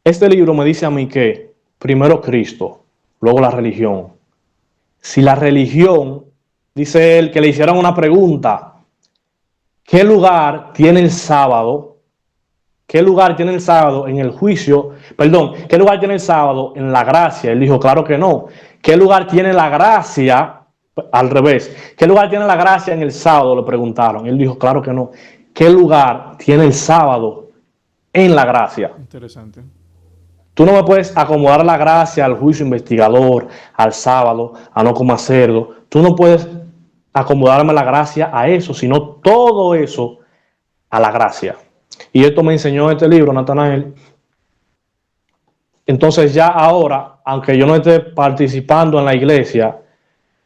este libro me dice a mí que primero Cristo, luego la religión. Si la religión dice él que le hicieron una pregunta. ¿Qué lugar tiene el sábado? ¿Qué lugar tiene el sábado en el juicio? Perdón, ¿qué lugar tiene el sábado en la gracia? Él dijo, claro que no. ¿Qué lugar tiene la gracia? Al revés. ¿Qué lugar tiene la gracia en el sábado? Le preguntaron. Él dijo, claro que no. ¿Qué lugar tiene el sábado en la gracia? Interesante. Tú no me puedes acomodar la gracia al juicio investigador, al sábado, a no comer cerdo. Tú no puedes acomodarme la gracia a eso, sino todo eso a la gracia. Y esto me enseñó este libro, Natanael. Entonces ya ahora, aunque yo no esté participando en la iglesia,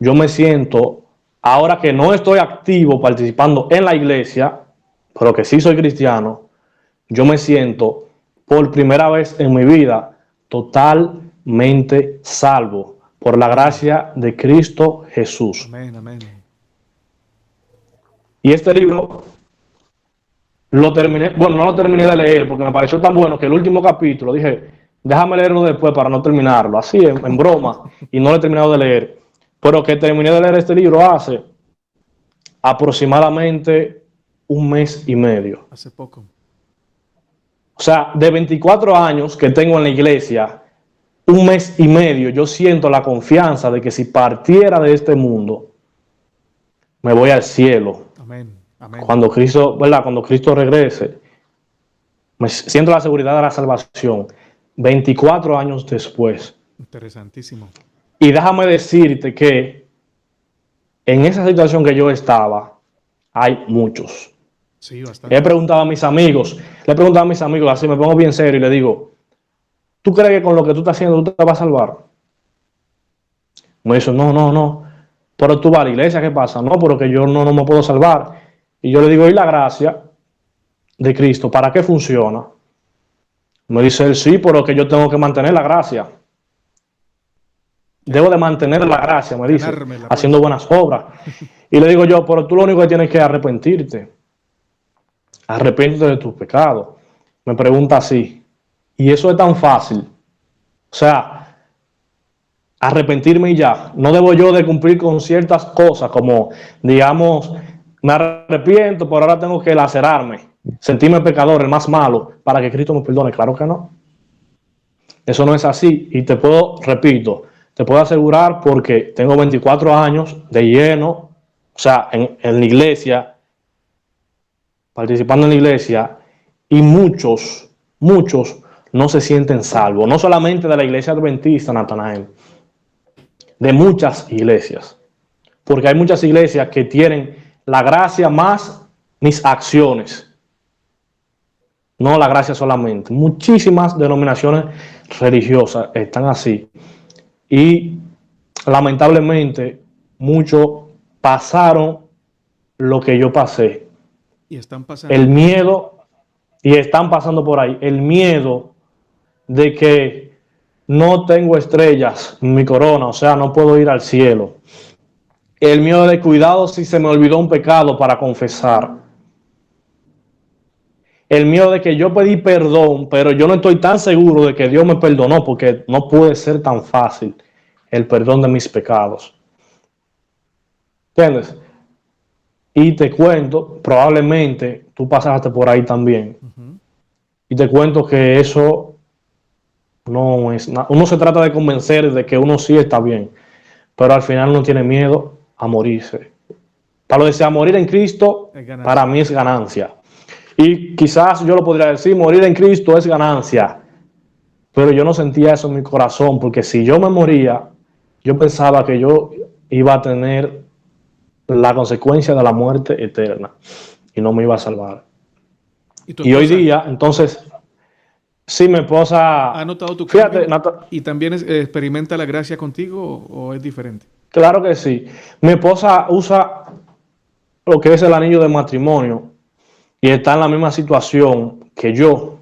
yo me siento, ahora que no estoy activo participando en la iglesia, pero que sí soy cristiano, yo me siento por primera vez en mi vida totalmente salvo por la gracia de Cristo Jesús. Amén, amén. Y este libro lo terminé, bueno, no lo terminé de leer porque me pareció tan bueno que el último capítulo dije, déjame leerlo después para no terminarlo, así en broma, y no lo he terminado de leer. Pero que terminé de leer este libro hace aproximadamente un mes y medio. Hace poco. O sea, de 24 años que tengo en la iglesia, un mes y medio, yo siento la confianza de que si partiera de este mundo, me voy al cielo. Amén, amén. Cuando Cristo, ¿verdad? Cuando Cristo regrese, me siento la seguridad de la salvación 24 años después. Interesantísimo. Y déjame decirte que en esa situación que yo estaba, hay muchos. Sí, bastante. Le he preguntado a mis amigos, así me pongo bien serio y le digo, ¿tú crees que con lo que tú estás haciendo tú te vas a salvar? Me dice, no. Pero tú vas a la iglesia, ¿qué pasa? No, pero que yo no me puedo salvar. Y yo le digo, ¿y la gracia de Cristo? ¿Para qué funciona? Me dice él, sí, pero que yo tengo que mantener la gracia. Debo de mantener la gracia, me dice, haciendo buenas obras. Y le digo yo, pero tú lo único que tienes que es arrepentirte. Arrepiéntete de tus pecados. Me pregunta así, y eso es tan fácil. O sea, arrepentirme y ya. No debo yo de cumplir con ciertas cosas como, digamos, me arrepiento, pero ahora tengo que lacerarme, sentirme pecador, el más malo, para que Cristo me perdone. Claro que no. Eso no es así. Y te puedo asegurar porque tengo 24 años de lleno, o sea, en la iglesia, participando en la iglesia, y muchos no se sienten salvos. No solamente de la iglesia adventista, Natanael, de muchas iglesias. Porque hay muchas iglesias que tienen la gracia más mis acciones. No la gracia solamente. Muchísimas denominaciones religiosas están así. Y lamentablemente muchos pasaron lo que yo pasé. Y están pasando. El miedo, y están pasando por ahí, el miedo de que no tengo estrellas en mi corona, o sea, no puedo ir al cielo. El miedo de cuidado si se me olvidó un pecado para confesar. El miedo de que yo pedí perdón, pero yo no estoy tan seguro de que Dios me perdonó, porque no puede ser tan fácil el perdón de mis pecados. ¿Entiendes? Y te cuento, probablemente tú pasaste por ahí también. Y te cuento que eso no es nada. Uno se trata de convencer de que uno sí está bien, pero al final uno tiene miedo a morirse. Para lo que sea morir en Cristo, para mí es ganancia. Y quizás yo lo podría decir, morir en Cristo es ganancia. Pero yo no sentía eso en mi corazón, porque si yo me moría, yo pensaba que yo iba a tener la consecuencia de la muerte eterna y no me iba a salvar. Y hoy día, entonces, sí, mi esposa... ¿Ha notado tu cambio? ¿Y también experimenta la gracia contigo o es diferente? Claro que sí. Mi esposa usa lo que es el anillo de matrimonio y está en la misma situación que yo.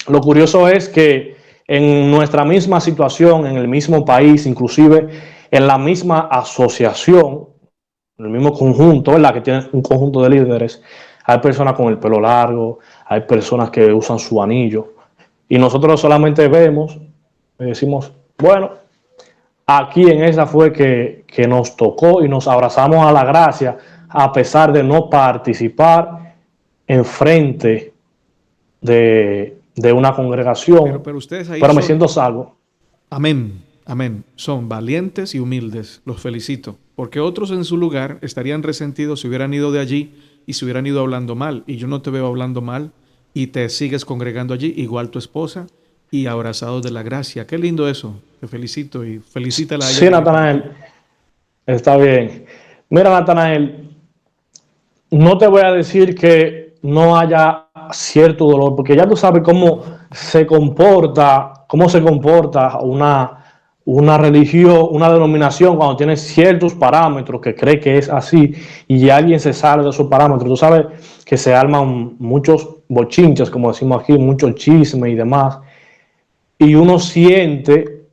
Lo curioso es que en nuestra misma situación, en el mismo país, inclusive en la misma asociación, en el mismo conjunto, ¿verdad? Que tiene un conjunto de líderes, hay personas con el pelo largo, hay personas que usan su anillo, y nosotros solamente vemos y decimos, bueno, aquí en esa fue que nos tocó y nos abrazamos a la gracia, a pesar de no participar en frente de una congregación, Pero ustedes ahí pero me son, siento salvo. amén, amén, son valientes y humildes, los felicito, porque otros en su lugar estarían resentidos si hubieran ido de allí y se hubieran ido hablando mal, y yo no te veo hablando mal, y te sigues congregando allí, igual tu esposa, y abrazados de la gracia. Qué lindo eso, te felicito y felicítala a ella Sí, directamente. Natanael, está bien. Mira, Natanael, no te voy a decir que no haya cierto dolor, porque ya tú sabes cómo se comporta una religión, una denominación cuando tiene ciertos parámetros que cree que es así y alguien se sale de esos parámetros. Tú sabes que se arman muchos bochinches, como decimos aquí, mucho chisme y demás, y uno siente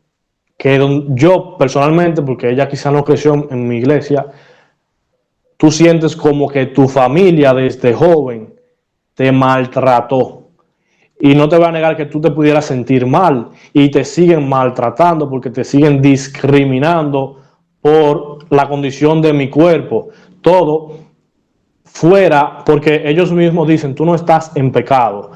que yo personalmente, porque ella quizá no creció en mi iglesia, tú sientes como que tu familia desde joven te maltrató. Y no te voy a negar que tú te pudieras sentir mal y te siguen maltratando porque te siguen discriminando por la condición de mi cuerpo. Todo fuera, porque ellos mismos dicen, tú no estás en pecado,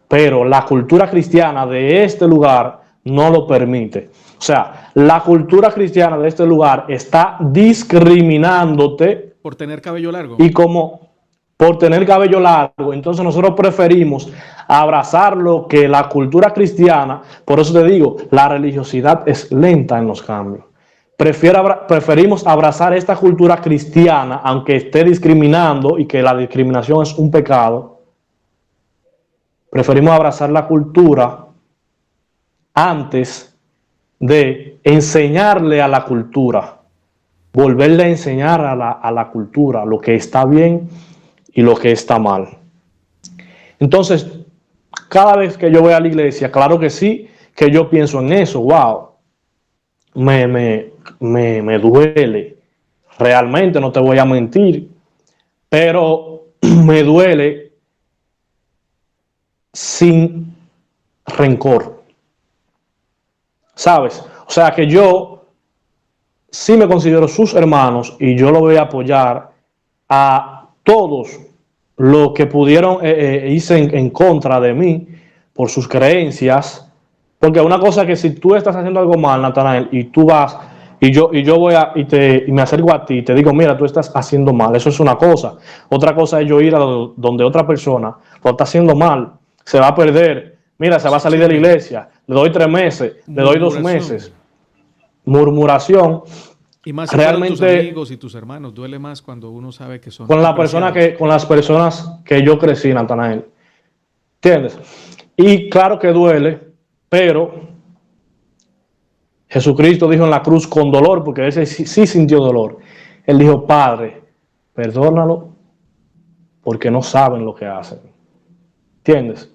pero la cultura cristiana de este lugar no lo permite. O sea, la cultura cristiana de este lugar está discriminándote Por tener cabello largo. y como por tener cabello largo, entonces nosotros preferimos abrazar lo que la cultura cristiana, por eso te digo, la religiosidad es lenta en los cambios. Preferimos abrazar esta cultura cristiana, aunque esté discriminando y que la discriminación es un pecado. Preferimos abrazar la cultura antes de enseñarle a la cultura, volverle a enseñar a la cultura lo que está bien y lo que está mal. Entonces, cada vez que yo voy a la iglesia, claro que sí, que yo pienso en eso, wow, me duele, realmente no te voy a mentir, pero me duele sin rencor, ¿sabes? O sea que yo sí me considero sus hermanos y yo lo voy a apoyar a todos los que pudieron irse en contra de mí por sus creencias. Porque una cosa es que si tú estás haciendo algo mal, Natanael, y tú vas y yo voy y me acerco a ti y te digo, mira, tú estás haciendo mal, eso es una cosa. Otra cosa es yo ir a donde otra persona lo está haciendo mal, se va a perder, mira, se va a salir de la Sí, iglesia, le doy 3 meses, le doy 2 meses, murmuración. murmuración. Y más si fueron tus Realmente amigos y tus hermanos, duele más cuando uno sabe que son con apreciados. con las personas que yo crecí, Natanael, ¿entiendes? Y claro que duele, pero Jesucristo dijo en la cruz con dolor, porque él sí sintió dolor. Él dijo, Padre, perdónalo porque no saben lo que hacen. ¿Entiendes?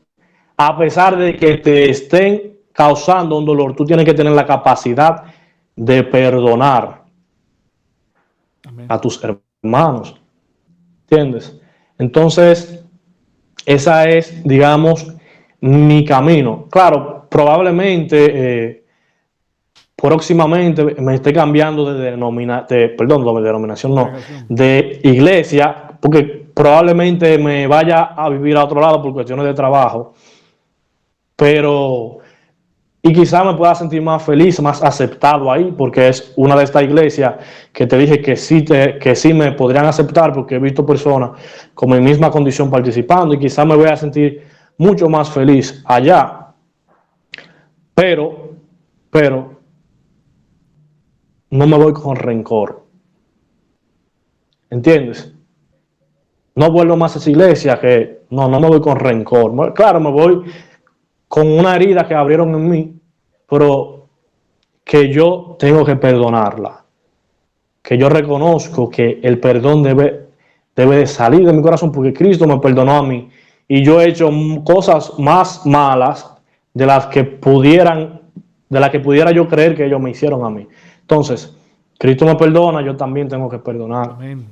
A pesar de que te estén causando un dolor, tú tienes que tener la capacidad de perdonar Amén. a tus hermanos. ¿Entiendes? Entonces, esa es, digamos, mi camino. Claro, probablemente próximamente me esté cambiando de denominación, no, Congregación. de iglesia, porque probablemente me vaya a vivir a otro lado por cuestiones de trabajo, pero y quizá me pueda sentir más feliz, más aceptado ahí, porque es una de estas iglesias que te dije que sí me podrían aceptar, porque he visto personas con mi misma condición participando y quizá me voy a sentir mucho más feliz allá, pero no me voy con rencor, ¿entiendes? No vuelvo más a esa iglesia que no me voy con rencor. Claro, me voy con una herida que abrieron en mí, pero que yo tengo que perdonarla, que yo reconozco que el perdón debe de salir de mi corazón porque Cristo me perdonó a mí y yo he hecho cosas más malas de las que pudiera yo creer que ellos me hicieron a mí. Entonces, Cristo me perdona, yo también tengo que perdonar Amén.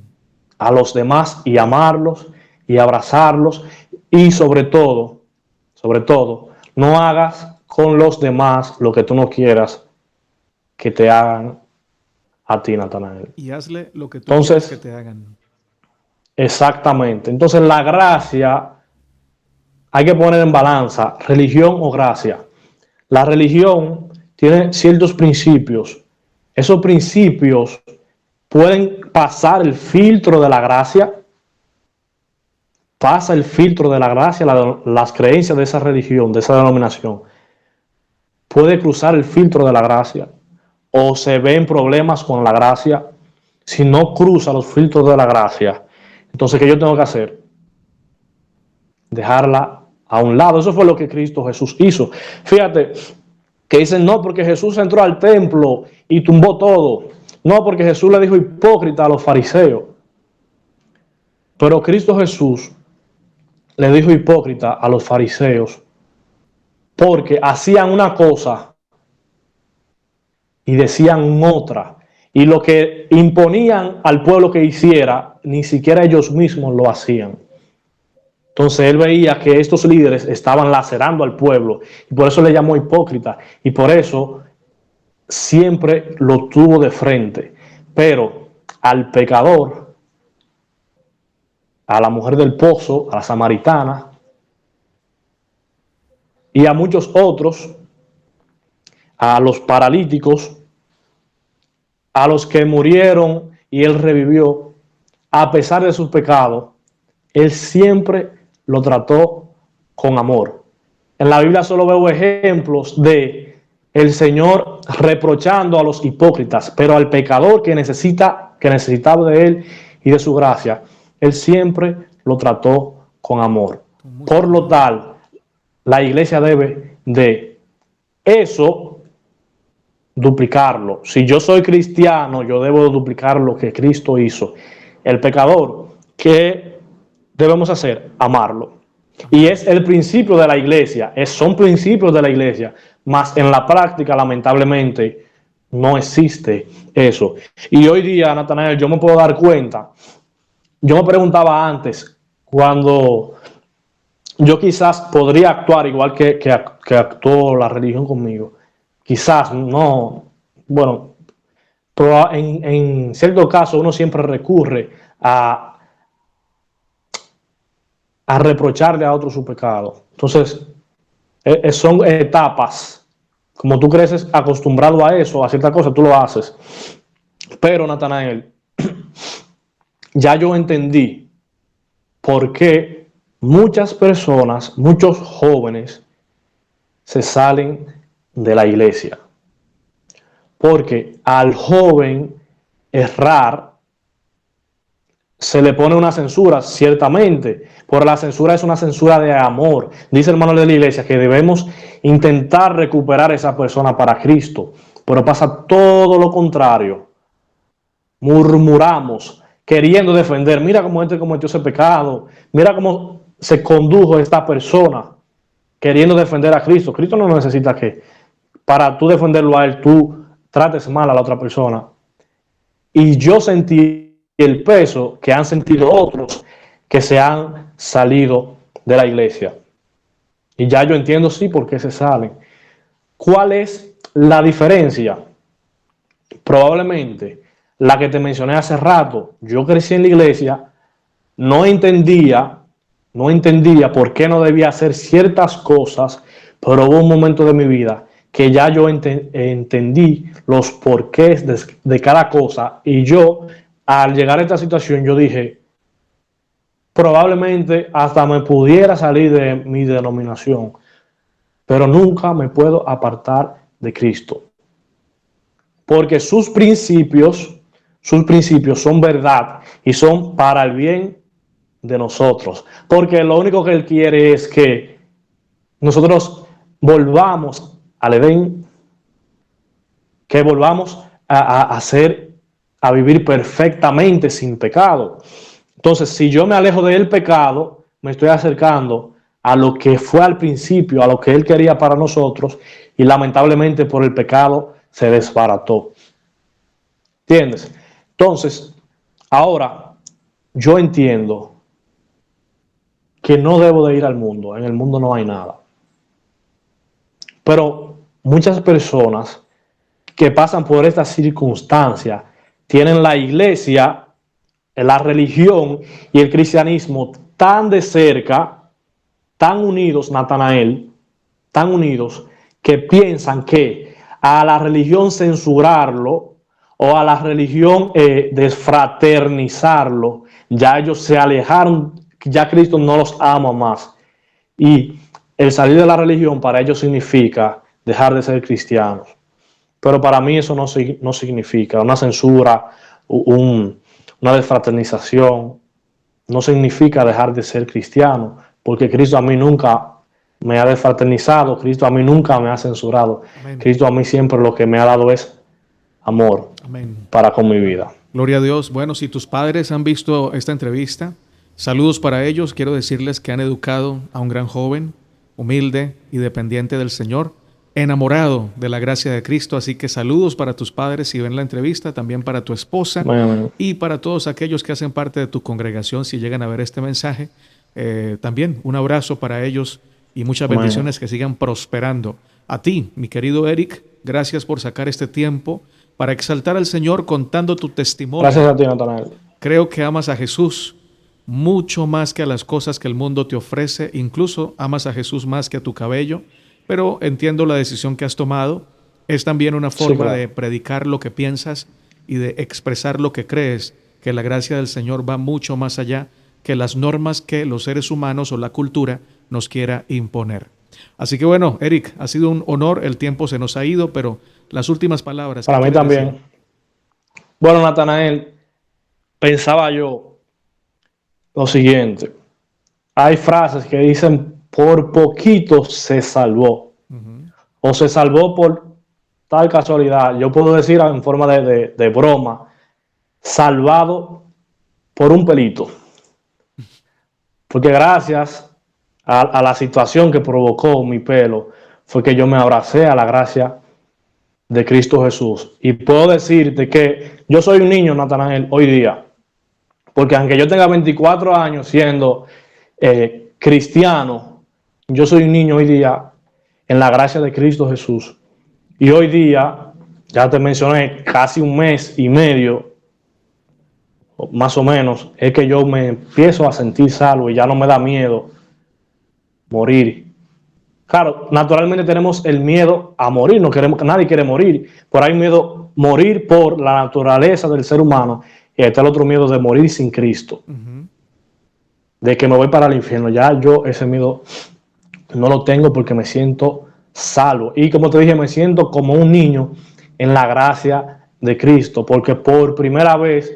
a los demás y amarlos y abrazarlos y sobre todo, no hagas con los demás lo que tú no quieras que te hagan a ti, Natanael. Y hazle lo que tú quieres que Entonces, te hagan. exactamente. Entonces, la gracia hay que poner en balanza, religión o gracia. La religión tiene ciertos principios. Esos principios pueden pasar el filtro de la gracia, pasa el filtro de la gracia, las creencias de esa religión, de esa denominación, puede cruzar el filtro de la gracia o se ven problemas con la gracia. Si no cruza los filtros de la gracia, entonces ¿qué yo tengo que hacer? Dejarla a un lado. Eso fue lo que Cristo Jesús hizo. Fíjate que dicen, no, porque Jesús entró al templo y tumbó todo. No, porque Jesús le dijo hipócrita a los fariseos. Pero Cristo Jesús le dijo hipócrita a los fariseos porque hacían una cosa y decían otra. Y lo que imponían al pueblo que hiciera, ni siquiera ellos mismos lo hacían. Entonces él veía que estos líderes estaban lacerando al pueblo y por eso le llamó hipócrita y por eso siempre lo tuvo de frente. Pero al pecador, a la mujer del pozo, a la samaritana y a muchos otros, a los paralíticos, a los que murieron y él revivió, a pesar de sus pecados, él siempre lo trató con amor. En la Biblia solo veo ejemplos de el Señor reprochando a los hipócritas, pero al pecador que necesitaba de él y de su gracia, él siempre lo trató con amor. Por lo tal, la iglesia debe de eso duplicarlo. Si yo soy cristiano, yo debo duplicar lo que Cristo hizo. El pecador, ¿qué debemos hacer? Amarlo. Y es el principio de la iglesia, son principios de la iglesia, mas en la práctica, lamentablemente, no existe eso. Y hoy día, Natanael, yo me puedo dar cuenta, yo me preguntaba antes, cuando yo quizás podría actuar igual que actuó la religión conmigo, quizás no, bueno, pero en cierto caso uno siempre recurre a reprocharle a otro su pecado. Entonces, son etapas. Como tú creces acostumbrado a eso, a cierta cosa, tú lo haces. Pero, Natanael, ya yo entendí por qué muchas personas, muchos jóvenes, se salen de la iglesia. Porque al joven errar se le pone una censura, ciertamente, pero la censura es una censura de amor. Dice el hermano de la iglesia que debemos intentar recuperar a esa persona para Cristo, pero pasa todo lo contrario. Murmuramos, queriendo defender, mira cómo este cometió ese pecado, mira cómo se condujo esta persona, queriendo defender a Cristo. Cristo no necesita que, para tú defenderlo a él, tú trates mal a la otra persona. Y yo sentí el peso que han sentido otros que se han salido de la iglesia. Y ya yo entiendo, sí, por qué se salen. ¿Cuál es la diferencia? Probablemente la que te mencioné hace rato. Yo crecí en la iglesia, no entendía por qué no debía hacer ciertas cosas, pero hubo un momento de mi vida que ya yo entendí los porqués de cada cosa y yo, al llegar a esta situación, yo dije, probablemente hasta me pudiera salir de mi denominación, pero nunca me puedo apartar de Cristo. Porque sus principios son verdad y son para el bien de nosotros. Porque lo único que Él quiere es que nosotros volvamos al Edén, que volvamos a vivir perfectamente sin pecado. Entonces, si yo me alejo del pecado, me estoy acercando a lo que fue al principio, a lo que Él quería para nosotros, y lamentablemente por el pecado se desbarató. ¿Entiendes? Entonces, ahora yo entiendo que no debo de ir al mundo. En el mundo no hay nada. Pero muchas personas que pasan por esta circunstancia tienen la iglesia, la religión y el cristianismo tan de cerca, tan unidos, Natanael, tan unidos, que piensan que a la religión censurarlo o a la religión desfraternizarlo, ya ellos se alejaron, ya Cristo no los ama más. Y el salir de la religión para ellos significa dejar de ser cristianos. Pero para mí eso no significa una censura, una desfraternización. No significa dejar de ser cristiano, porque Cristo a mí nunca me ha desfraternizado, Cristo a mí nunca me ha censurado. Amén. Cristo a mí siempre lo que me ha dado es amor. Amén. Para con mi vida. Gloria a Dios. Bueno, si tus padres han visto esta entrevista, saludos para ellos. Quiero decirles que han educado a un gran joven, humilde y dependiente del Señor, enamorado de la gracia de Cristo. Así que saludos para tus padres si ven la entrevista, también para tu esposa. Amén. Y para todos aquellos que hacen parte de tu congregación si llegan a ver este mensaje. También un abrazo para ellos y muchas bendiciones. Amén. Que sigan prosperando. A ti, mi querido Eric, gracias por sacar este tiempo para exaltar al Señor contando tu testimonio. Gracias a ti, Natanael. Creo que amas a Jesús mucho más que a las cosas que el mundo te ofrece. Incluso amas a Jesús más que a tu cabello. Pero entiendo la decisión que has tomado. Es también una forma de predicar lo que piensas y de expresar lo que crees, que la gracia del Señor va mucho más allá que las normas que los seres humanos o la cultura nos quiera imponer. Así que bueno, Eric, ha sido un honor. El tiempo se nos ha ido, pero las últimas palabras. Para mí también. Decir? Bueno, Natanael, pensaba yo lo siguiente. Hay frases que dicen: por poquito se salvó. O se salvó por tal casualidad. Yo puedo decir en forma de broma, salvado por un pelito. Porque gracias a la situación que provocó mi pelo, fue que yo me abracé a la gracia de Cristo Jesús. Y puedo decirte que yo soy un niño, Natanael, hoy día. Porque aunque yo tenga 24 años siendo cristiano, yo soy un niño hoy día en la gracia de Cristo Jesús. Y hoy día, ya te mencioné, casi un mes y medio, más o menos, es que yo me empiezo a sentir salvo y ya no me da miedo morir. Claro, naturalmente tenemos el miedo a morir, nadie quiere morir, pero hay miedo a morir por la naturaleza del ser humano y está el otro miedo de morir sin Cristo. De que me voy para el infierno. Ya yo ese miedo no lo tengo porque me siento salvo. Y como te dije, me siento como un niño en la gracia de Cristo, porque por primera vez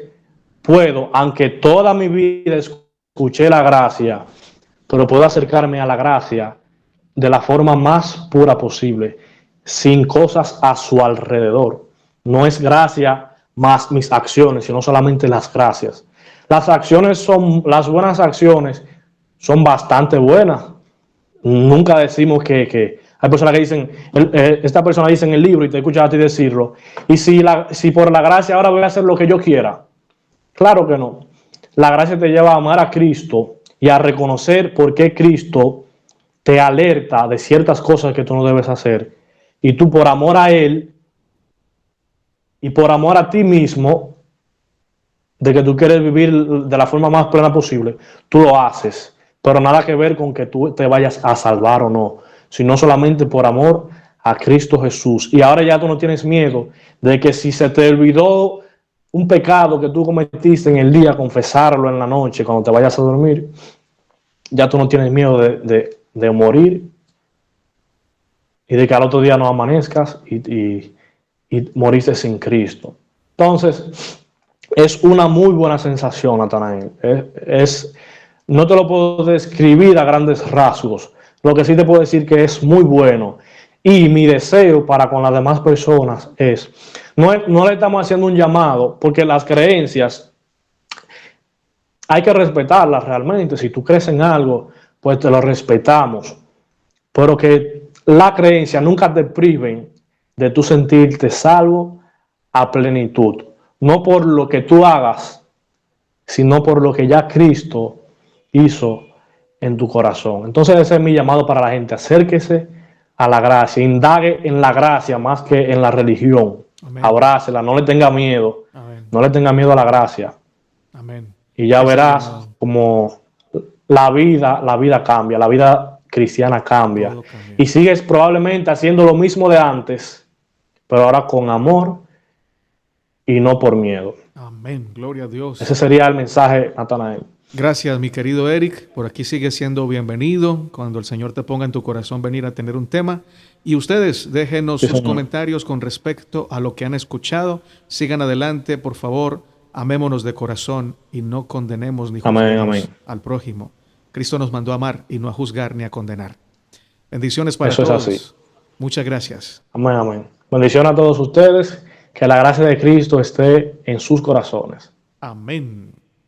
puedo, aunque toda mi vida escuché la gracia, pero puedo acercarme a la gracia de la forma más pura posible, sin cosas a su alrededor. No es gracia más mis acciones, sino solamente las gracias. Las buenas acciones son bastante buenas. Nunca decimos que hay personas que dicen, esta persona dice en el libro y te escuchas a ti decirlo, y si por la gracia ahora voy a hacer lo que yo quiera. Claro que no. La gracia te lleva a amar a Cristo y a reconocer por qué Cristo te alerta de ciertas cosas que tú no debes hacer. Y tú por amor a Él y por amor a ti mismo, de que tú quieres vivir de la forma más plena posible, tú lo haces. Pero nada que ver con que tú te vayas a salvar o no, sino solamente por amor a Cristo Jesús. Y ahora ya tú no tienes miedo de que si se te olvidó un pecado que tú cometiste en el día, confesarlo en la noche cuando te vayas a dormir, ya tú no tienes miedo de morir y de que al otro día no amanezcas y moriste sin Cristo. Entonces, es una muy buena sensación, Natanael. No te lo puedo describir a grandes rasgos. Lo que sí te puedo decir que es muy bueno. Y mi deseo para con las demás personas es, no le estamos haciendo un llamado, porque las creencias hay que respetarlas realmente. Si tú crees en algo, pues te lo respetamos. Pero que la creencia nunca te priven de tú sentirte salvo a plenitud. No por lo que tú hagas, sino por lo que ya Cristo hizo en tu corazón. Entonces ese es mi llamado para la gente. Acérquese a la gracia, indague en la gracia más que en la religión. Amén. Abrácela, no le tenga miedo. Amén. No le tenga miedo a la gracia. Amén. Y ya Gracias, verás amado. como la vida cambia, la vida cristiana cambia. Todo cambia. Y sigues probablemente haciendo lo mismo de antes, pero ahora con amor y no por miedo. Amén. Gloria a Dios. Ese sería el mensaje, Natanael. Gracias, mi querido Eric. Por aquí sigue siendo bienvenido cuando el Señor te ponga en tu corazón venir a tener un tema. Y ustedes, déjenos Sí, sus señor. comentarios con respecto a lo que han escuchado. Sigan adelante, por favor. Amémonos de corazón y no condenemos ni Amén, juzguemos amén. al prójimo. Cristo nos mandó a amar y no a juzgar ni a condenar. Bendiciones para Eso es todos. así. Muchas gracias. Amén, amén. Bendición a todos ustedes. Que la gracia de Cristo esté en sus corazones. Amén.